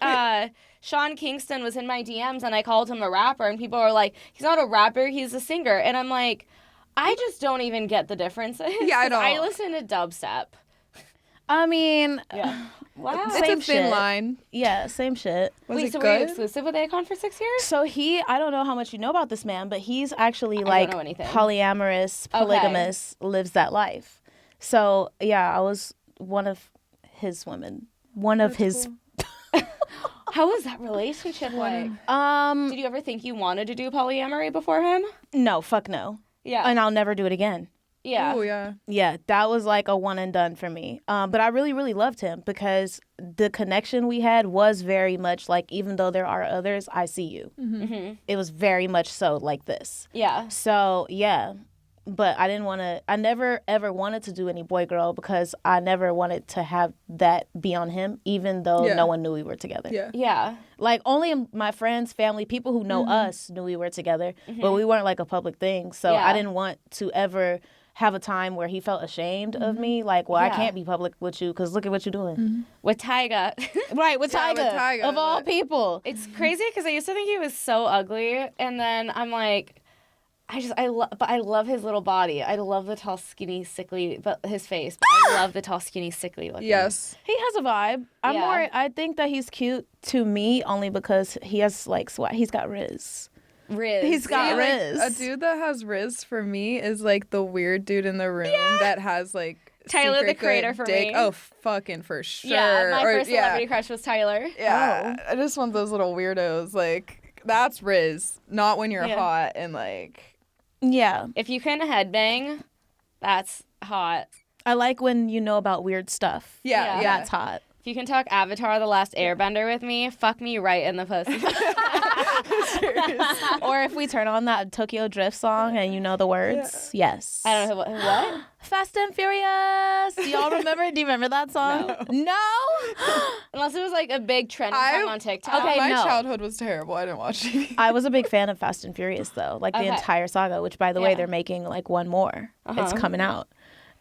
Sean Kingston was in my DMs and I called him a rapper and people are like, he's not a rapper, he's a singer. And I'm like, I just don't even get the differences. Yeah, I don't. I listen to dubstep. I mean, Yeah. Wow. It's Same a thin shit. line. yeah, same shit. Was Wait, it so were you good? exclusive with AKON for 6 years? So I don't know how much you know about this man, but he's actually don't like know anything. polyamorous, polygamous, lives that life. So yeah, I was one of his women. One of his. How was that relationship like? Did you ever think you wanted to do polyamory before him? No, fuck no. Yeah. And I'll never do it again. Yeah. Oh, yeah. Yeah, that was like a one and done for me. But I really, really loved him because the connection we had was very much like, even though there are others, I see you. Mm-hmm. It was very much so like this. Yeah. So, yeah. But I never ever wanted to do any boy girl because I never wanted to have that be on him, even though no one knew we were together. Yeah. Yeah. Like, only my friends, family, people who know us knew we were together, but we weren't like a public thing. So Yeah. I didn't want to ever have a time where he felt ashamed of me. Like, well, I can't be public with you because look at what you're doing. With TYGA. Right, with Yeah, TYGA, with TYGA, of all but- people. It's crazy because I used to think he was so ugly, and then I'm like, I love his little body. I love the tall, skinny, sickly, but his face. But I love the tall, skinny, sickly looking. Yes. He has a vibe. I think that he's cute to me only because he has like swag. He's got Riz. Riz. He's got See, like, Riz. a dude that has Riz for me is like the weird dude in the room that has like Tyler, secret the Creator, good for dick. me. Oh, fucking for sure. Yeah, my Or- first celebrity crush was Tyler. Yeah, I just want those little weirdos. Like that's Riz, not when you're Yeah. hot and like. Yeah. If you can headbang, that's hot. I like when you know about weird stuff. Yeah, yeah. That's hot. If you can talk Avatar: The Last Airbender with me, fuck me right in the pussy. Or if we turn on that Tokyo Drift song and you know the words, yes. I don't know what. Fast and Furious. Do y'all remember? Do you remember that song? No. Unless it was like a big trending song on TikTok. Okay, my no. childhood was terrible. I didn't watch TV. I was a big fan of Fast and Furious though, like the Okay. entire saga. Which, by the way, Yeah. they're making like one more. It's coming out.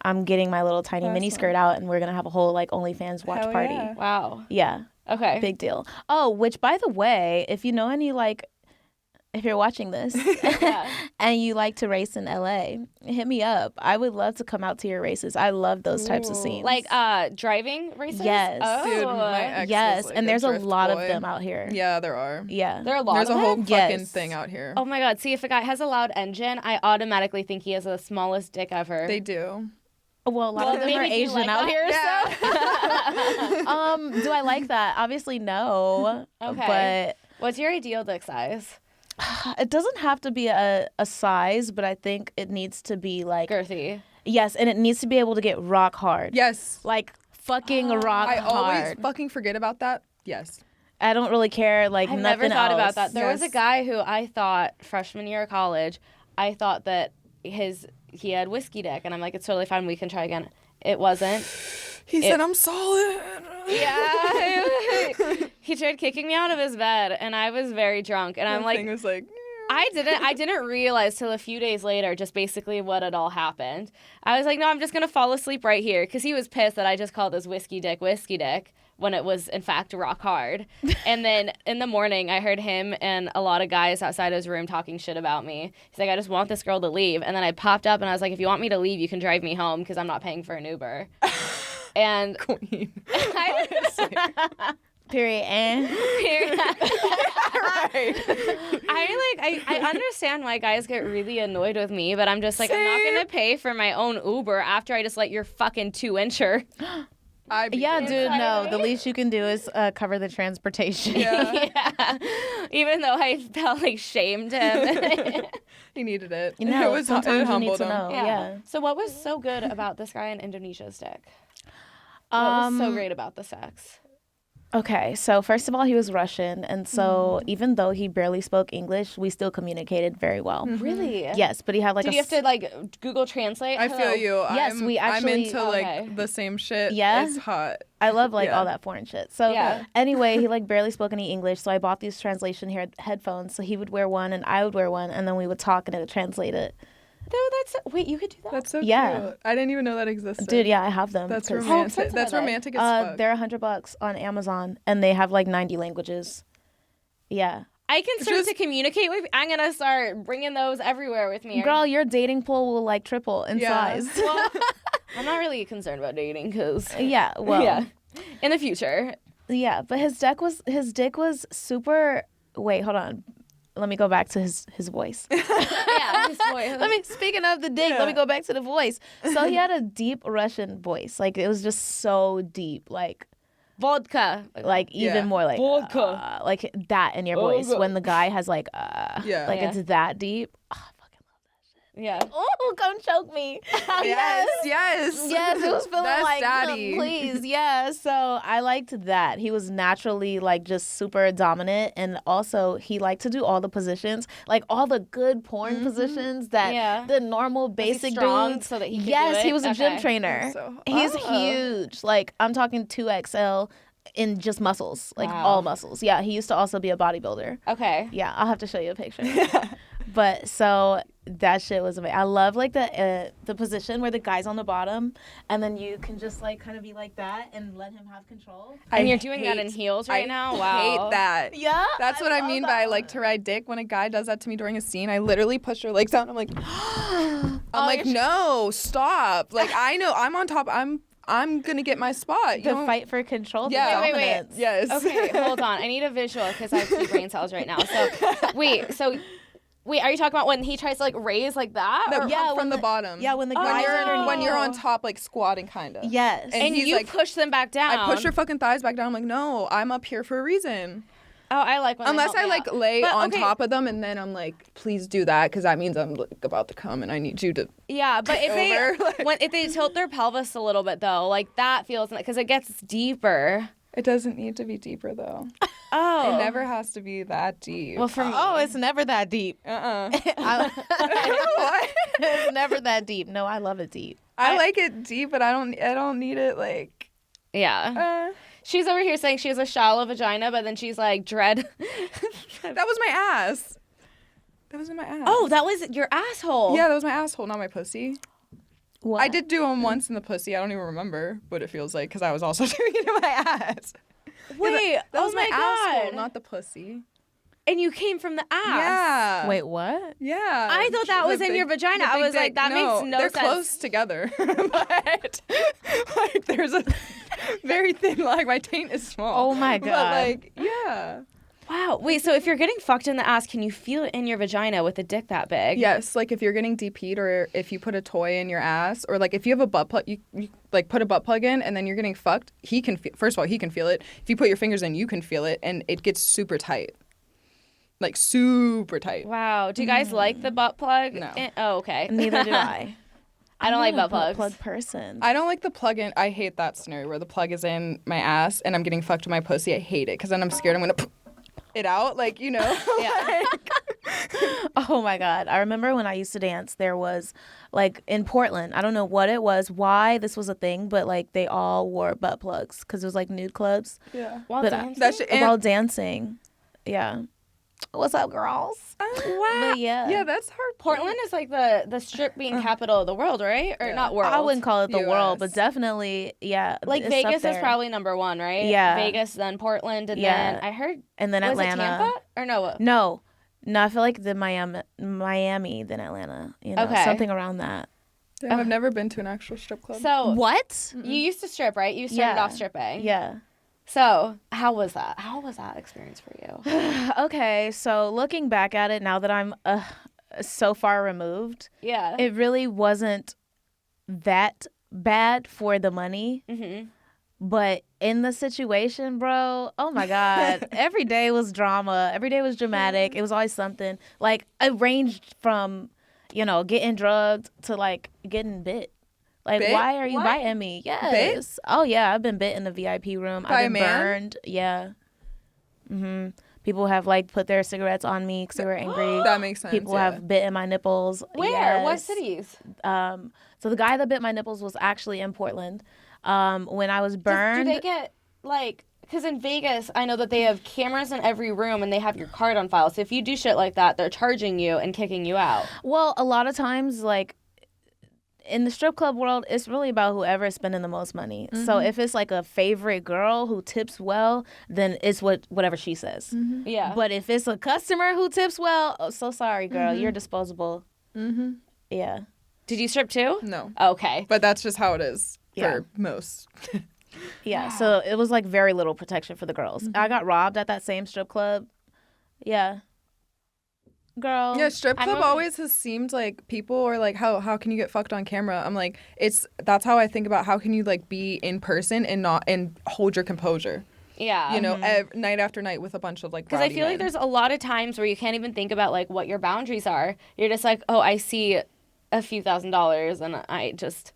I'm getting my little tiny mini Awesome. skirt out, and we're gonna have a whole like OnlyFans watch Hell party. yeah. Wow. Yeah, Okay. big deal. Oh, which by the way, if you know any like, if you're watching this Yeah. and you like to race in LA, hit me up. I would love to come out to your races. I love those types of scenes. Like driving races? Yes. Oh. Dude, my ex yes, was, like, and there's a drift lot of boy. them out here. Yeah, there are. Yeah. There are a lot There's of a whole them? fucking Yes. thing out here. Oh my god. See, if a guy has a loud engine, I automatically think he has the smallest dick ever. They do. Well, a lot of them are maybe do you Asian like out that? here. So, do I like that? Obviously, no. Okay. What's your ideal dick size? But it doesn't have to be a size, but I think it needs to be like Girthy. yes, and it needs to be able to get rock hard. Yes. Like fucking rock I always hard. fucking forget about that. Yes. I don't really care. Like I've nothing never thought else. about that. There was a Yes. guy who I thought freshman year of college, I thought that he had whiskey dick, and I'm like, it's totally fine. We can try again. It wasn't. He said I'm solid. Yeah. He tried kicking me out of his bed, and I was very drunk, and I'm That like, thing was like. I didn't realize till a few days later just basically what had all happened. I was like, no, I'm just gonna fall asleep right here, because he was pissed that I just called his whiskey dick when it was in fact rock hard. And then in the morning I heard him and a lot of guys outside his room talking shit about me. He's like, I just want this girl to leave. And then I popped up and I was like, if you want me to leave, you can drive me home because I'm not paying for an Uber. And Queen. Period. And Right. I understand why guys get really annoyed with me, but I'm just like, I'm not gonna pay for my own Uber after I just let your fucking 2-incher. yeah, dude. No, Sorry. the least you can do is cover the transportation. Yeah. Yeah. Even though I felt like shamed him. He needed it. You know, it was sometimes it you need humbled to him. know. Yeah. So what was so good about this guy in Indonesia's dick? What was so great about the sex? Okay, so first of all, he was Russian, and so even though he barely spoke English, we still communicated very well. Really? Yes, but he had like Did you have to like Google Translate? I Hello? feel you. Yes, we actually- I'm into like Okay. the same shit. Yeah? It's hot. I love like Yeah. all that foreign shit. So Yeah. anyway, he like barely spoke any English, so I bought these translation headphones. So he would wear one and I would wear one, and then we would talk and it would translate it. Wait, you could do that? That's so Yeah. cute. I didn't even know that existed. Dude, yeah, I have them. That's 'cause, romantic. expensive That's are they? romantic as fuck. They're $100 on Amazon, and they have like 90 languages. Yeah. I can start Just- to communicate with. I'm gonna start bringing those everywhere with me. Girl, your dating pool will like triple in Yeah. size. Well, I'm not really concerned about dating because Yeah, well, yeah, in the future. yeah, but his dick was super. Wait, hold on. Let me go back to his voice. Yeah. Speaking of the dick, let me go back to the voice. So he had a deep Russian voice. Like it was just so deep, like Vodka. even Yeah. more like Vodka. like that in your voice Vodka. when the guy has like Yeah. like Yeah. it's that deep. Oh, I fucking love that. Yeah. Oh, come choke me. Yes. Yes, it was feeling That's like, daddy. please, yeah. So I liked that. He was naturally like just super dominant, and also he liked to do all the positions, like all the good porn positions that Yeah. the normal basic strong dudes. so that he could do yes, it? he was a gym Okay. trainer. So- He's Oh. huge. Like I'm talking 2XL in just muscles, like Wow. all muscles. Yeah, he used to also be a bodybuilder. Okay. Yeah, I'll have to show you a picture. But so That shit was amazing. I love like the position where the guy's on the bottom, and then you can just like kind of be like that and let him have control. And you're doing that in heels right now? Wow. I hate that. Yeah, That's what I mean by I like to ride dick. When a guy does that to me during a scene, I literally push her legs down. I'm like, no, stop. Like, I know I'm on top. I'm gonna get my spot. The fight for control. Yeah. The Wait. dominance. Yes. Okay, hold on. I need a visual because I have 2 brain cells right now. Wait, are you talking about when he tries to like raise like that? No, Or- yeah, from the bottom. Yeah, when the guys are underneath. When you're on top, like squatting, kind of. Yes. and he's you like, push them back down. I push her fucking thighs back down. I'm like, no, I'm up here for a reason. Oh, I like when they Unless help I me like out. lay But, on okay, top of them, and then I'm like, please do that, because that means I'm like about to come, and I need you to. Yeah, but if over, if they tilt their pelvis a little bit though, like that feels because it gets deeper. It doesn't need to be deeper though. Oh, It never has to be that deep. well for me. Oh, it's never that deep. What? It's never that deep. No, I love it deep. I like it deep, but I don't need it like. Yeah. She's over here saying she has a shallow vagina, but then she's like dread. That was my ass. That was in my ass. Oh, that was your asshole. Yeah, that was my asshole, not my pussy. What? I did do them once in the pussy. I don't even remember what it feels like because I was also doing it in my ass. Wait. That was oh my asshole, god. not the pussy. And you came from the ass. Yeah. Wait, what? Yeah. I thought that was in your vagina. I was like, that makes no they're sense. close together, but like there's a very thin line. My taint is small. Oh my But God. like, yeah. Wow. Wait, so if you're getting fucked in the ass, can you feel it in your vagina with a dick that big? Yes, like if you're getting DP'd or if you put a toy in your ass or like if you have a butt plug, you like put a butt plug in and then you're getting fucked, he can first of all, he can feel it. If you put your fingers in, you can feel it and it gets super tight. Like super tight. Wow. Do you guys like the butt plug? No. Oh, okay. Neither do I. I don't like I'm not butt a plugs. plug person. I don't like the plug in. I hate that scenario where the plug is in my ass and I'm getting fucked with my pussy. I hate it because then I'm scared I'm going to it out. Like, you know. Yeah. Oh my God. I remember when I used to dance, there was like in Portland, I don't know what it was, why this was a thing, but like they all wore butt plugs because it was like nude clubs. Yeah. While But dancing? That shit, while dancing. Yeah. What's up, girls? Wow. But yeah. yeah, that's hard. Portland is like the strip being capital of the world, right? Or Yeah. not world. I wouldn't call it the world, US. but definitely, yeah. Like it's up Vegas is there. probably number one, right? Yeah. Vegas, then Portland, and Yeah. then I heard And then was Atlanta. it Tampa or no? No, I feel like the Miami, then Atlanta. You know, Okay. something around that. Damn, I've never been to an actual strip club. So What? you used to strip, right? You started Yeah. off stripping. Yeah. So how was that? How was that experience for you? Okay, so looking back at it now that I'm so far removed, Yeah. it really wasn't that bad for the money. Mm-hmm. But in the situation, bro, oh my God, every day was drama. Every day was dramatic. It was always something. Like, it ranged from, you know, getting drugged to, like, getting bit. Like, Bit? why are you What? biting me? Yes. Oh, yeah, I've been bit in the VIP room. By I've a been man? burned. Yeah. Mm-hmm. People have, like, put their cigarettes on me because they were angry. That makes sense. People yeah. have bitten my nipples. Where? What Yes. cities? So the guy that bit my nipples was actually in Portland. When I was burned. Do they get like? Because in Vegas, I know that they have cameras in every room and they have your card on file. So if you do shit like that, they're charging you and kicking you out. Well, a lot of times, like, in the strip club world, it's really about whoever is spending the most money. So if it's like a favorite girl who tips well, then it's whatever she says. Yeah. But if it's a customer who tips well, oh, so sorry, girl, you're disposable. Mm-hmm. Yeah. Did you strip too? No. Okay. But that's just how it is Yeah. for most. Yeah. So it was like very little protection for the girls. I got robbed at that same strip club. Yeah. Girl. Yeah, strip I club don't- always has seemed like people are like, how can you get fucked on camera? I'm like, that's how I think about how can you like be in person and hold your composure. Yeah. You know, night after night with a bunch of like. Because I rowdy feel like men. there's a lot of times where you can't even think about like what your boundaries are. You're just like, oh, I see a few $1,000s and I just,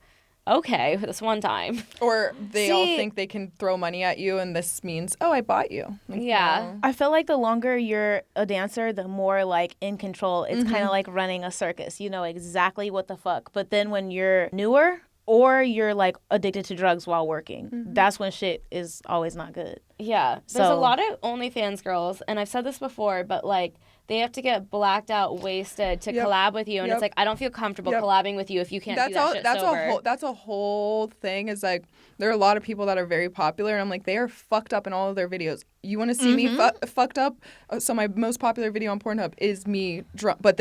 okay, this one time. Or they all See- think they can throw money at you, and this means, oh, I bought you. Like, Yeah. no. I feel like the longer you're a dancer, the more like in control. It's kind of like running a circus. You know exactly what the fuck. But then when you're newer, or you're like addicted to drugs while working. That's when shit is always not good. Yeah. There's a lot of OnlyFans girls, and I've said this before, but like they have to get blacked out, wasted to collab with you, and it's like I don't feel comfortable collabing with you if you can't do that shit sober. That's a whole thing. Is like there are a lot of people that are very popular, and I'm like they are fucked up in all of their videos. You want to see me fucked up? So my most popular video on Pornhub is me drunk, but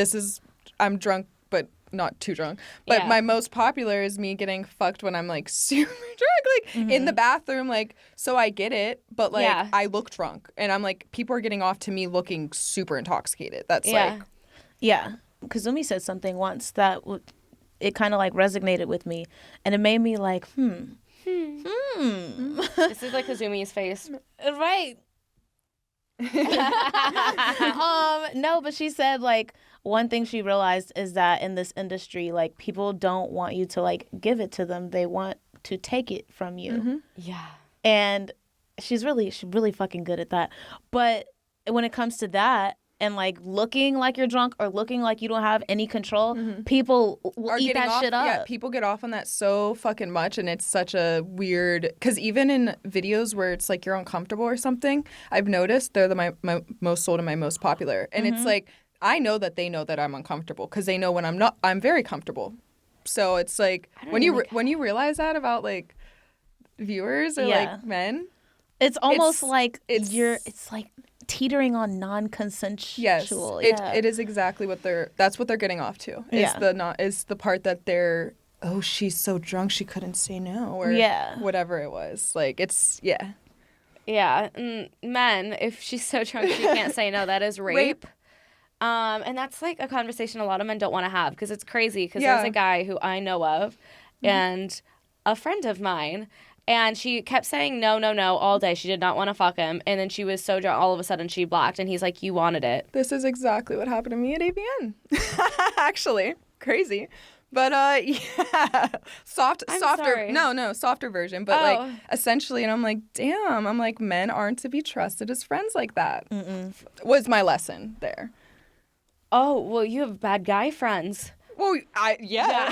I'm drunk, but not too drunk. But my most popular is me getting fucked when I'm like super drunk, like in the bathroom, like, so I get it, but like I look drunk and I'm like, people are getting off to me looking super intoxicated. That's like. Yeah. Kazumi said something once that it kind of like resonated with me, and it made me like, This is like Kazumi's face. Right. No, but she said like one thing she realized is that in this industry, like people don't want you to like give it to them. They want to take it from you. Yeah. And she's really fucking good at that. But when it comes to that and like looking like you're drunk or looking like you don't have any control, people will eat that shit up. Yeah, people get off on that so fucking much, and it's such a weird, because even in videos where it's like you're uncomfortable or something, I've noticed they're my most sold and my most popular. And it's like, I know that they know that I'm uncomfortable because they know when I'm not, I'm very comfortable. So it's like when you realize that about like viewers or like men, it's almost like it's like teetering on non-consensual. Yes, it is exactly that's what they're getting off to. Is the part that they're, oh, she's so drunk she couldn't say no, or whatever it was. Like it's Yeah, men, if she's so drunk she can't say no, that is rape. And that's like a conversation a lot of men don't want to have, because it's crazy, because there's a guy who I know of and a friend of mine, and she kept saying no all day. She did not want to fuck him, and then she was so drunk all of a sudden she blocked, and he's like, you wanted it. This is exactly what happened to me at AVN. Actually, crazy. But softer. No, softer version. But like essentially, and I'm like, damn. I'm like, men aren't to be trusted as friends like that. Was my lesson there. Oh, well, you have bad guy friends. Well, but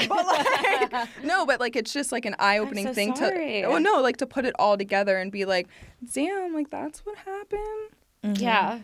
like, no, but like, it's just like an eye-opening thing to, like to put it all together and be like, damn, like that's what happened. Yeah.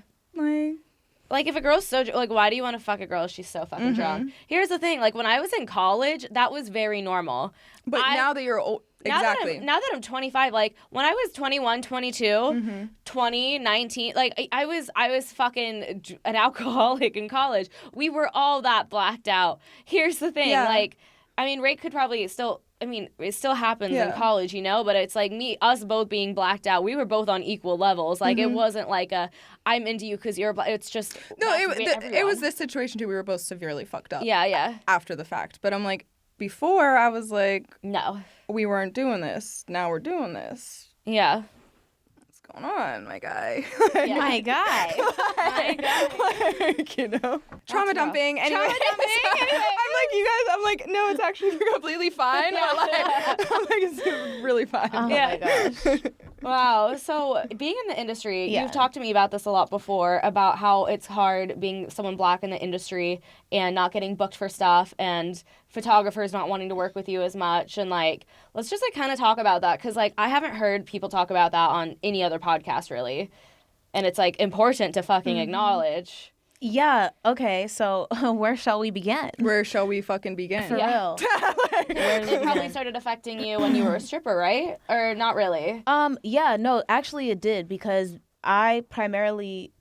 Like if a girl's so like, why do you want to fuck a girl if she's so fucking drunk? Here's the thing, like when I was in college, that was very normal. But now that you're old, exactly. Now that I'm 25, like when I was 21, 22, 20, 19, like I was fucking an alcoholic in college. We were all that blacked out. Here's the thing, like, I mean, rape could probably still, I mean, it still happens in college, you know, but it's like us both being blacked out. We were both on equal levels. Like it wasn't like I'm into you because you're black. It's just it was this situation too. We were both severely fucked up. Yeah. After the fact, but I'm like, before I was like, no, we weren't doing this. Now we're doing this. Yeah. What's going on, my guy? My guy. Like, you know, trauma dumping. Anyway. I'm like, you guys. I'm like, no, it's actually completely fine. But like, I'm like, it's really fine. Oh my gosh. Wow. So being in the industry, you've talked to me about this a lot before, about how it's hard being someone black in the industry and not getting booked for stuff, and photographers not wanting to work with you as much. And like, let's just like kind of talk about that, because like I haven't heard people talk about that on any other podcast really, and it's like important to fucking acknowledge. Yeah. Okay. So where shall we begin? Where shall we fucking begin? For real. It probably started affecting you when you were a stripper, right? Or not really? Yeah. No. Actually, it did, because I primarily,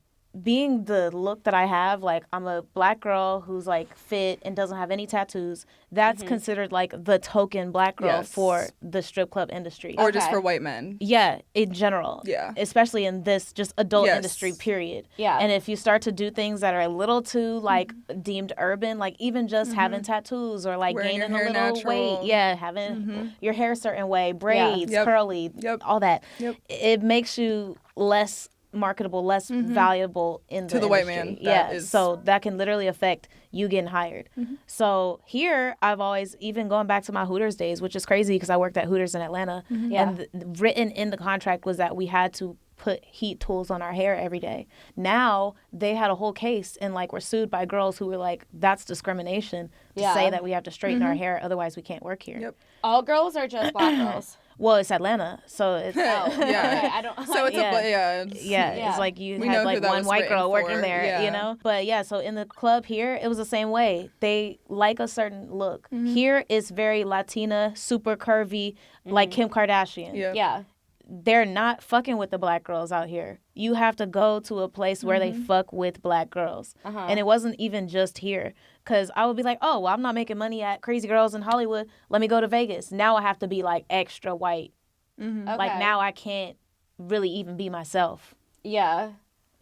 being the look that I have, like I'm a black girl who's like fit and doesn't have any tattoos. That's considered like the token black girl for the strip club industry. Or just for white men. Yeah, in general. Yeah. Especially in this just adult industry, period. Yeah. And if you start to do things that are a little too like deemed urban, like even just having tattoos or like wearing gaining your hair a little natural. weight. Yeah, having your hair a certain way, braids, curly, all that. It makes you less marketable, less valuable in the white industry. man. So that can literally affect you getting hired. So here, I've always, even going back to my Hooters days, which is crazy because I worked at Hooters in Atlanta, and written in the contract was that we had to put heat tools on our hair every day. Now they had a whole case and like were sued by girls who were like, that's discrimination to say that we have to straighten our hair, otherwise we can't work here. Yep. All girls or just black girls? Well, it's Atlanta, so it's Yeah. Okay, I don't. So it's it's like you We had know like who that one was white written girl working for, there, yeah. you know. But yeah, so in the club here, it was the same way. They like a certain look. Here, it's very Latina, super curvy, like Kim Kardashian. Yep. Yeah. They're not fucking with the black girls out here. You have to go to a place where they fuck with black girls. And it wasn't even just here. Because I would be like, oh, well, I'm not making money at Crazy Girls in Hollywood. Let me go to Vegas. Now I have to be like extra white. Okay. Like now I can't really even be myself. Yeah.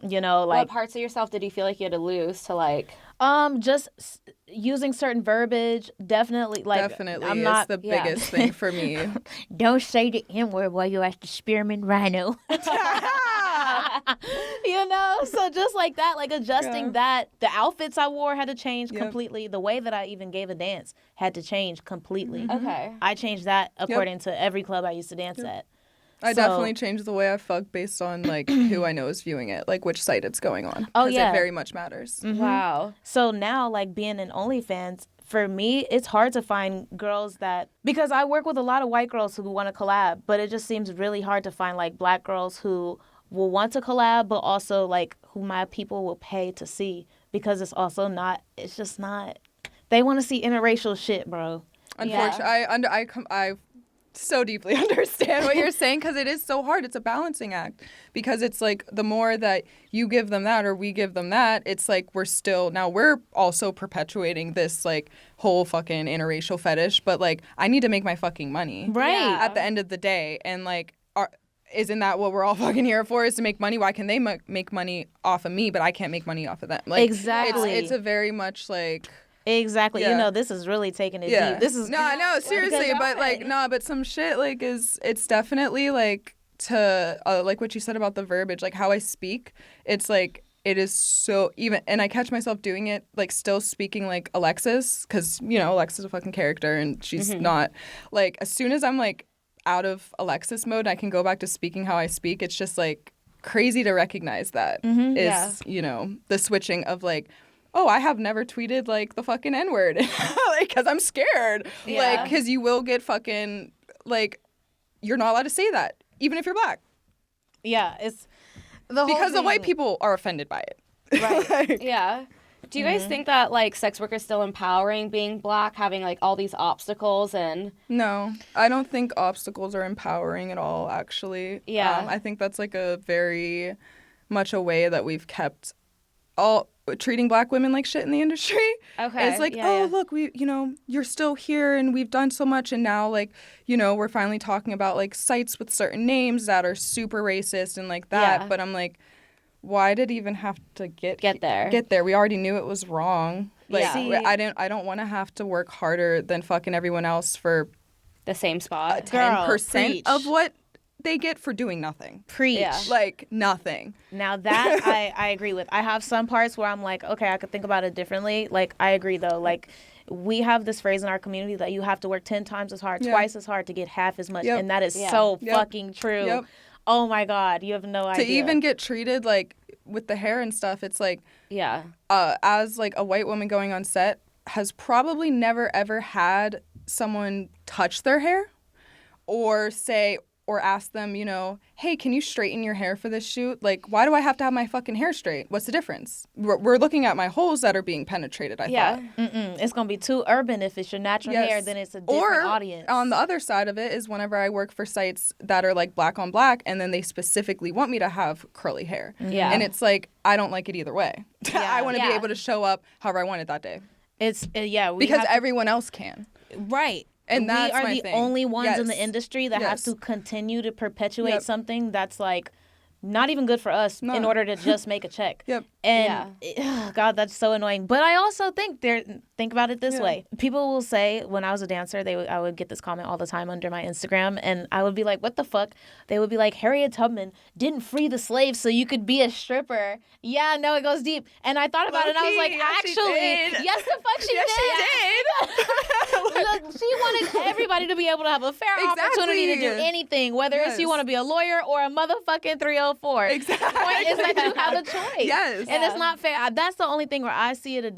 You know, What like parts of yourself did you feel like you had to lose to like? just using certain verbiage, definitely. Like Definitely I'm is not the biggest thing for me. Don't say the N word while you're at the Spearman Rhino. You know, so just like that, like adjusting that. The outfits I wore had to change completely. The way that I even gave a dance had to change completely. Okay. I changed that according to every club I used to dance at. I So- definitely changed the way I fuck based on like who I know is viewing it, like which site it's going on. Oh, 'Cause yeah. it very much matters. Wow. So now, like being in OnlyFans, for me, it's hard to find girls that, because I work with a lot of white girls who want to collab, but it just seems really hard to find like black girls who will want to collab, but also like who my people will pay to see, because it's also not, it's just not, they want to see interracial shit, bro. Unfortunately, I so deeply understand what you're saying, because it is so hard. It's a balancing act, because it's like the more that you give them that or we give them that, it's like we're also perpetuating this like whole fucking interracial fetish. But like I need to make my fucking money Right. at the end of the day, and like isn't that what we're all fucking here for, is to make money? Why can they make money off of me, but I can't make money off of them? Like, Exactly. It's a very much like... Exactly. Yeah. You know, this is really taking it deep. This is no, seriously, but like but some shit like it's definitely like to like what you said about the verbiage, like how I speak. It's like it is so even, and I catch myself doing it, like still speaking like Alexis, because you know Alexis is a fucking character and she's not, like as soon as I'm like out of Alexis mode, I can go back to speaking how I speak. It's just like crazy to recognize that is you know, the switching of like, oh, I have never tweeted like the fucking N-word, like because I'm scared, like because you will get fucking like, you're not allowed to say that even if you're black. Yeah, it's the whole Because the white thing- people are offended by it. Right. Like, Yeah. Do you guys think that like sex work is still empowering being black, having like all these obstacles and? no, I don't think obstacles are empowering at all, actually. Yeah. I think that's like a very much a way that we've kept all treating black women like shit in the industry. Okay. It's like, Yeah, yeah. look, we, you know, you're still here and we've done so much, and now like, you know, we're finally talking about like sites with certain names that are super racist and like that. Yeah. But I'm like, why did it even have to get there? Get there. We already knew it was wrong. Like Yeah. See- I don't want to have to work harder than fucking everyone else for The same spot. 10% preach. of what they get for doing nothing. Preach. Yeah. Like nothing. Now that I agree with. I have some parts where I'm like, okay, I could think about it differently. Like, I agree though. Like, we have this phrase in our community that you have to work 10 times as hard, Yeah. twice as hard to get half as much. Yep. And that is Yeah. so Yep. fucking true. Yep. Oh my God. You have no To idea. even get treated like with the hair and stuff, it's like, Yeah. as like a white woman going on set has probably never ever had someone touch their hair or say or ask them, you know, hey, can you straighten your hair for this shoot? Like, why do I have to have my fucking hair straight? What's the difference? We're looking at my holes that are being penetrated, I Yeah. thought. Mm-mm. It's going to be too urban if it's your natural Yes. hair, then it's a different audience. On the other side of it is whenever I work for sites that are like black on black, and then they specifically want me to have curly hair. Yeah. And it's like, I don't like it either way. I want to be Yeah. able to show up however I want it that day. It's, yeah. We Because have to- everyone else can. Right. And that's we are my the thing. only ones in the Yes. industry that have Yes. to continue to perpetuate Yep. something that's like not even good for us No. in order to just make a check. Yep. And God, that's so annoying. But I also think about it this way. People will say, when I was a dancer, I would get this comment all the time under my Instagram, and I would be like, what the fuck? They would be like, Harriet Tubman didn't free the slaves so you could be a stripper. Yeah, no, it goes deep. And I thought about it, and I was like, actually, yes, the fuck she did. Look, she wanted everybody to be able to have a fair opportunity to do anything, whether it's you want to be a lawyer or a motherfucking 304. Exactly. The point is that you have a choice. Yes. And it's not fair. That's the only thing where I see it a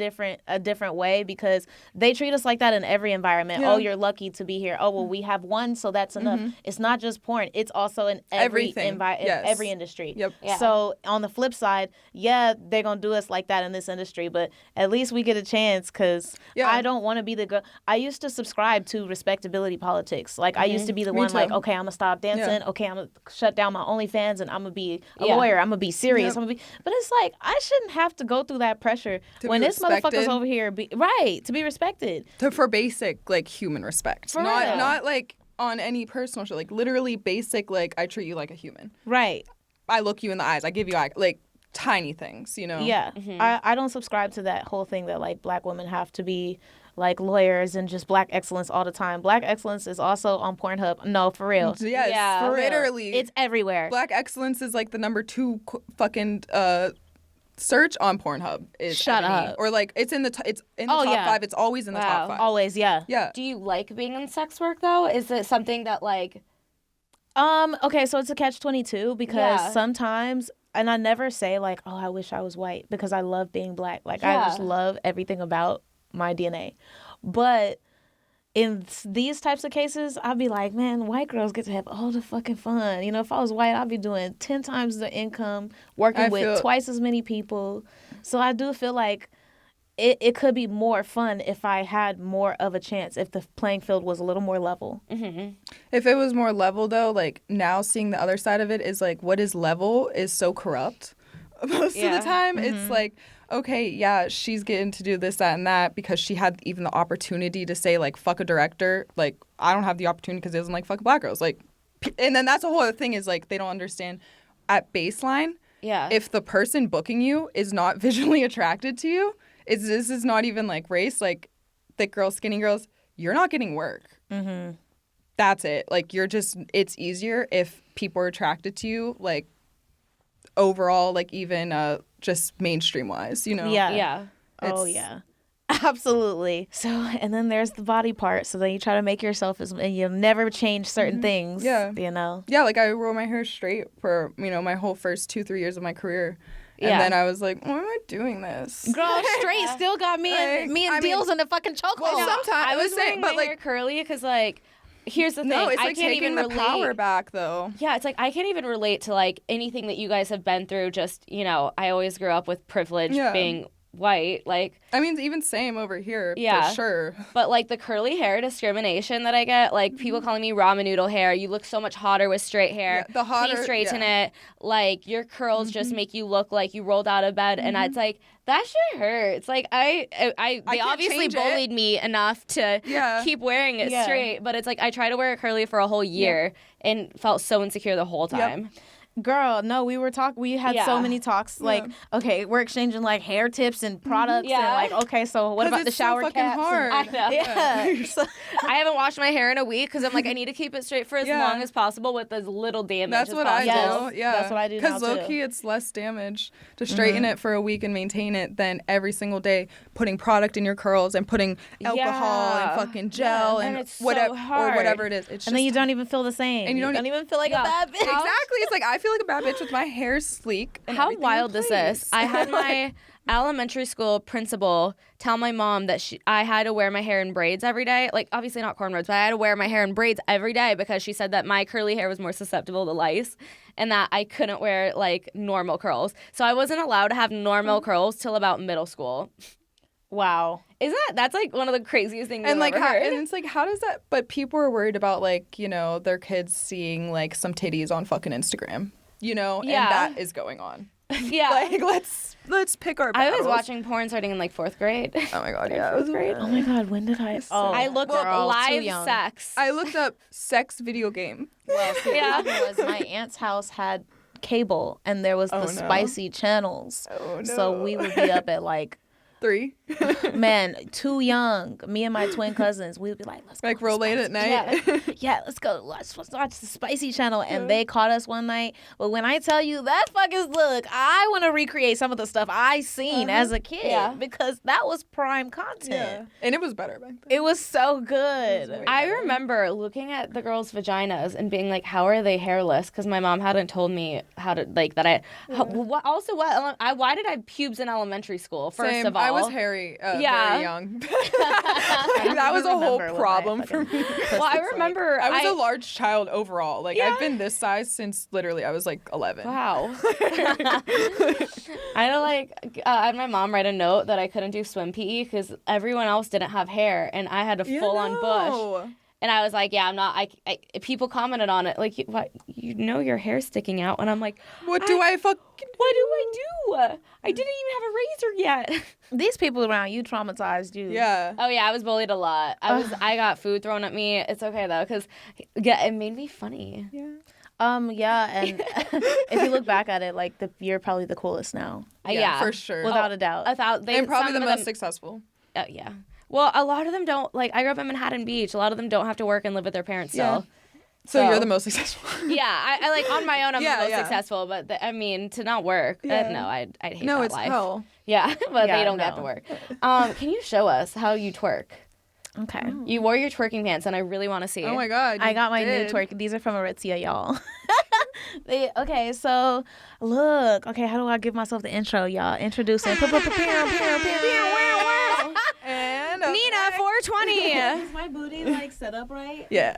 different way, because they treat us like that in every environment. Oh, you're lucky to be here. Oh, well, we have one, so that's enough. It's not just porn. It's also in every every industry. Yep. Yeah. So on the flip side, they're going to do us like that in this industry, but at least we get a chance, because I don't want to be the girl. I used to subscribe to respectability politics. Like, I used to be the one like, okay, I'm going to stop dancing. Okay, I'm going to shut down my OnlyFans, and I'm going to be a lawyer. I'm going to be serious. But it's like, I shouldn't have to go through that pressure when this motherfucker's over here to be respected. For basic, like, human respect. For not real. Not like on any personal shit. Like, literally basic, like, I treat you like a human. Right. I look you in the eyes. I give you eye, like, tiny things, you know? Yeah. I don't subscribe to that whole thing that, like, black women have to be like lawyers and just black excellence all the time. Black excellence is also on Pornhub. No, for real. Yes, Yeah. For real. literally. It's everywhere. Black excellence is like the number 2 fucking search on Pornhub. Is Shut ebony. up. Or like it's in the top 5. It's always in the top 5. Always, yeah. Yeah. Do you like being in sex work though? Is it something that like? Okay, so it's a catch-22 because sometimes, and I never say like, oh, I wish I was white, because I love being black. Like, I just love everything about my DNA. But in these types of cases, I'd be like, man, white girls get to have all the fucking fun. You know, if I was white, I'd be doing 10 times the income, working with twice as many people. So I do feel like it could be more fun if I had more of a chance, if the playing field was a little more level. Mm-hmm. If it was more level, though, like, now seeing the other side of it is, like, what is level is so corrupt most of the time. It's like, okay, yeah, she's getting to do this, that, and that because she had even the opportunity to say, like, fuck a director. Like, I don't have the opportunity because it doesn't like fuck black girls. Like, and then that's a whole other thing is, like, they don't understand at baseline, if the person booking you is not visually attracted to you, this is not even, like, race, like, thick girls, skinny girls, you're not getting work. Mm-hmm. That's it. Like, it's easier if people are attracted to you, like, overall, like, even just mainstream wise, you know? Yeah. Oh, yeah. Absolutely. So, and then there's the body part. So then you try to make yourself and you'll never change certain things. Yeah. You know? Yeah, like, I wore my hair straight for, you know, my whole first 2-3 years of my career. And then I was like, why am I doing this? Girl, straight still got me and Deelz in the fucking chokehold. Well, sometimes I was saying, wearing but my like, hair curly because, like, here's the thing. no, it's I like can't taking even the relate. power back, though. Yeah, it's like I can't even relate to, like, anything that you guys have been through. Just, you know, I always grew up with privilege being white. Like, I mean, even same over here, Yeah. for sure. but, like, the curly hair discrimination that I get, like, people calling me ramen noodle hair. You look so much hotter with straight hair. Yeah, the hotter, Please straighten it. Like, your curls just make you look like you rolled out of bed. And it's like, that shit hurts. Like, they can't obviously change it. bullied me enough to keep wearing it straight. But it's like, I tried to wear it curly for a whole year and felt so insecure the whole time. Girl, no, we had so many talks. Like, okay, we're exchanging like hair tips and products. And like, okay, so what about the shower so caps? hard. I know. Yeah. So, I haven't washed my hair in a week because I'm like, I need to keep it straight for as long as possible with as little damage That's as what possible. I do. Yes, Yeah, that's what I do now, Because low too. key, it's less damage to straighten it for a week and maintain it than every single day putting product in your curls and putting alcohol and fucking gel And and it's so whatever hard. or whatever it is. It's and then just you don't even feel the same. And you don't even feel like a bad bitch. exactly. It's like I feel like a bad bitch with my hair sleek. And How everything in wild is this? place. I had my elementary school principal tell my mom that I had to wear my hair in braids every day. Like, obviously not cornrows, but I had to wear my hair in braids every day because she said that my curly hair was more susceptible to lice and that I couldn't wear, like, normal curls. So I wasn't allowed to have normal curls till about middle school. Wow. That's like one of the craziest things And I've like, ever heard. and it's like, how does that? But people are worried about, like, you know, their kids seeing like some titties on fucking Instagram, you know, and that is going on. Yeah. Like, let's pick our battles. I was watching porn starting in, like, 4th grade. Oh my god, yeah. Fourth grade. Oh my God, when did I? Oh, I looked girl, up too live young. sex. I looked up sex video game. Well, see, Yeah. what happened was my aunt's house had cable, and there was the spicy channels. Oh, no. So we would be up at like 3. man, too young. Me and my twin cousins, we would be like, let's go. Like real late at night. Yeah, let's go. Let's watch the spicy channel. And they caught us one night. But when I tell you that fucking look, I want to recreate some of the stuff I seen as a kid because that was prime content. Yeah. And it was better back then. It was so good. I remember looking at the girls' vaginas and being like, how are they hairless? Because my mom hadn't told me how to, like, that I... Why did I have pubes in elementary school, first of all? I was hairy very young. That was a whole problem for me. Well, I remember... I was a large child overall. Like, I've been this size since literally I was, like, 11. Wow. I had my mom write a note that I couldn't do swim PE because everyone else didn't have hair, and I had a full-on bush. And I was like, yeah, I'm not. People commented on it, like, what? You know your hair's sticking out, and I'm like, what do I fucking? What do I do? I didn't even have a razor yet. These people around you traumatized you. Yeah. Oh yeah, I was bullied a lot. I got food thrown at me. It's okay though, because it made me funny. Yeah. Yeah, and if you look back at it, like you're probably the coolest now. Yeah, for sure. Without a doubt. And probably the most successful. Yeah. Well, a lot of them don't, like, I grew up in Manhattan Beach. A lot of them don't have to work and live with their parents still. So you're the most successful. Yeah, I like, on my own, I'm the most successful. But, to not work, no, I'd hate that it's life. hell. Yeah, but they don't get to work. Can you show us how you twerk? Okay. You wore your twerking pants, and I really want to see. Oh, my God. I got my new twerk. These are from Aritzia, y'all. Okay, so, look. Okay, how do I give myself the intro, y'all? Introducing. And Nina420. Is my booty like set up right? Yeah.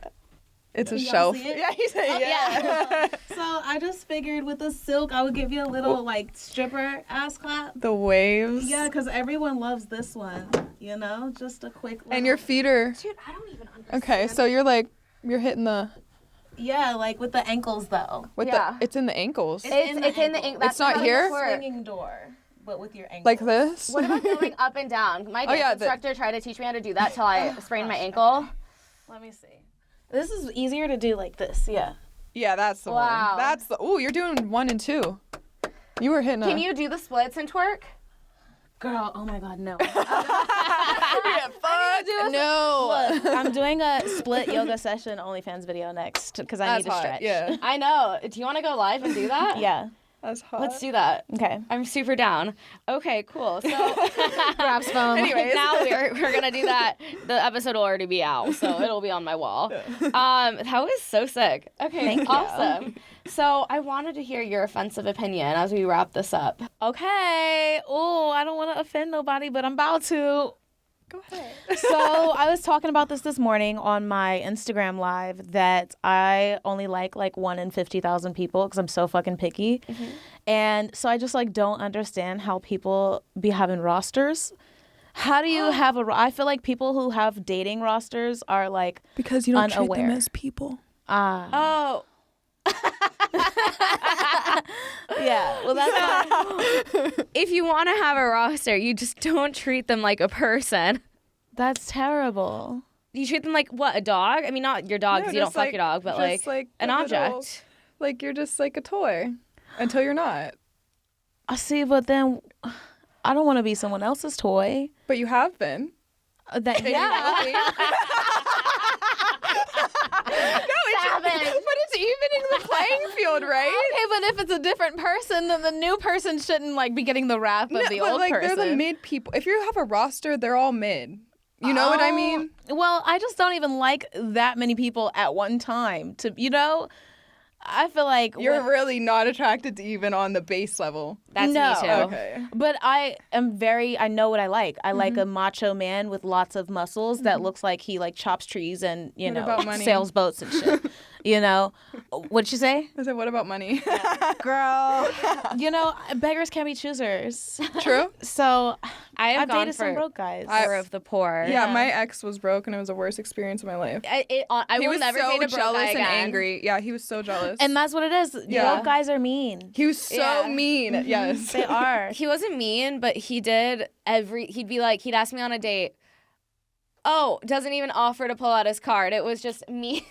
It's a shelf. Yeah, he said yeah. So I just figured with the silk, I would give you a little like stripper ass clap. The waves. Yeah, because everyone loves this one. You know, just a quick. And your feet are. Dude, I don't even understand. Okay, so you're hitting the. Yeah, like with the ankles though. It's in the ankles. It's in the ankle. It's not here. Swinging door. But with your ankles. Like this? What about going up and down? My dance instructor tried to teach me how to do that till I sprained my ankle. Let me see. This is easier to do like this, yeah. Yeah, that's the one. That's the. Ooh, you're doing 1 and 2. You were hitting. Can you do the splits and twerk? Girl, oh my God, no. No. Look, I'm doing a split yoga session OnlyFans video next because I need to stretch. Yeah. I know. Do you want to go live and do that? Yeah. That's hot. Let's do that. Okay. I'm super down. Okay, cool. So Grabs phone. Anyways. now we're gonna do that. The episode will already be out, so it'll be on my wall. That was so sick. Okay, Thank you. awesome. So I wanted to hear your offensive opinion as we wrap this up. Okay. Oh, I don't want to offend nobody, but I'm about to. Go ahead. So I was talking about this morning on my Instagram live that I only like 1 in 50,000 people because I'm so fucking picky. Mm-hmm. And so I just don't understand how people be having rosters. How do you have I feel like people who have dating rosters are because you don't unaware. treat them as people. Oh. Yeah, well that's if you want to have a roster, you just don't treat them like a person. That's terrible. You treat them like what, a dog? I mean, not your dog because you don't fuck your dog, but an object. You're just like a toy until you're not. I see, but then I don't want to be someone else's toy. But you have been. But it's evening the playing field, right? Okay, but if it's a different person, then the new person shouldn't be getting the wrath of the old person. They're the mid people. If you have a roster, they're all mid. You know what I mean? Well, I just don't even like that many people at one time. I feel like you're really not attracted to even on the base level. That's me too. Okay. But I know what I like. I like a macho man with lots of muscles that looks like he chops trees and, sails boats and shit. What'd you say? I said, what about money? Girl, beggars can't be choosers. True. So I've gone dated for some broke guys. Poor of the poor. Yeah, my ex was broke and it was the worst experience of my life. I will never date a broke jealous guy and again. angry. Yeah, he was so jealous. And that's what it is. Yeah. Broke guys are mean. He was so mean. Mm-hmm. Yes. They are. He wasn't mean, but he'd ask me on a date. Oh, doesn't even offer to pull out his card. It was just me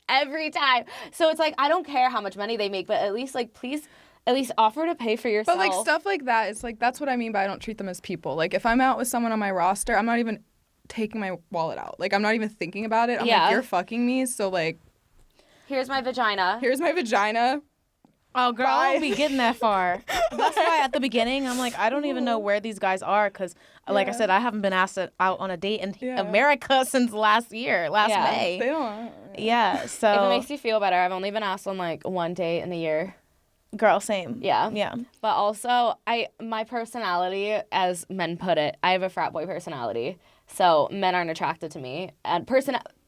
every time. So it's I don't care how much money they make, but at least please at least offer to pay for yourself. But like stuff like that, it's like that's what I mean by I don't treat them as people. Like if I'm out with someone on my roster, I'm not even taking my wallet out. Like I'm not even thinking about it. I'm like, you're fucking me, so like here's my vagina. Oh, girl, Bye. I don't be getting that far. That's why at the beginning, I'm like, I don't even know where these guys are because, like I said, I haven't been asked out on a date in America since last May. They don't. Yeah, so. If it makes you feel better, I've only been asked on like one date in a year. Girl, same. Yeah. Yeah. But also, my personality, as men put it, I have a frat boy personality. So men aren't attracted to me. And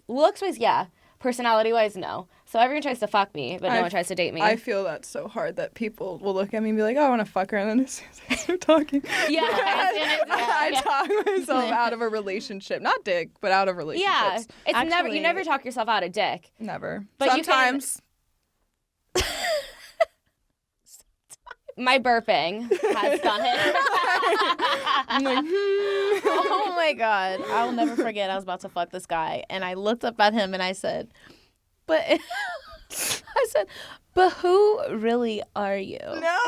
looks-wise, yeah. Personality-wise, no. So everyone tries to fuck me, but no one tries to date me. I feel that's so hard that people will look at me and be like, oh, I want to fuck her, and then as soon as I start talking, I talk myself out of a relationship. Not dick, but out of relationships. Yeah. You never talk yourself out of dick. Never. But sometimes. My burping has done it. I'm like, Oh my God. I'll never forget. I was about to fuck this guy. And I looked up at him and I said, but who really are you? No.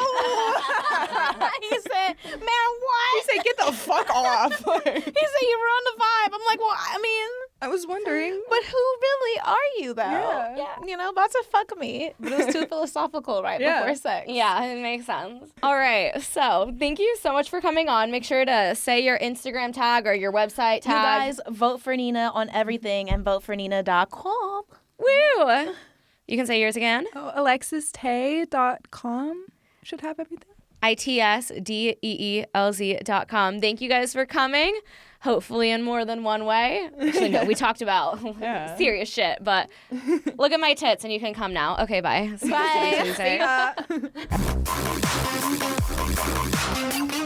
He said, man, what? He said, get the fuck off. He said, you ruined the vibe. I'm like, well, I mean. I was wondering. But who really are you, though? Yeah. You know, about to fuck me. But it was too philosophical before sex. Yeah, it makes sense. All right. So thank you so much for coming on. Make sure to say your Instagram tag or your website tag. You guys vote for Nina on everything and votefornina.com. Woo! You can say yours again. Oh, AlexisTae.com should have everything. ITSDEELZ.com. Thank you guys for coming. Hopefully in more than one way. Actually, no, we talked about serious shit, but look at my tits and you can come now. Okay, bye. Bye. See ya.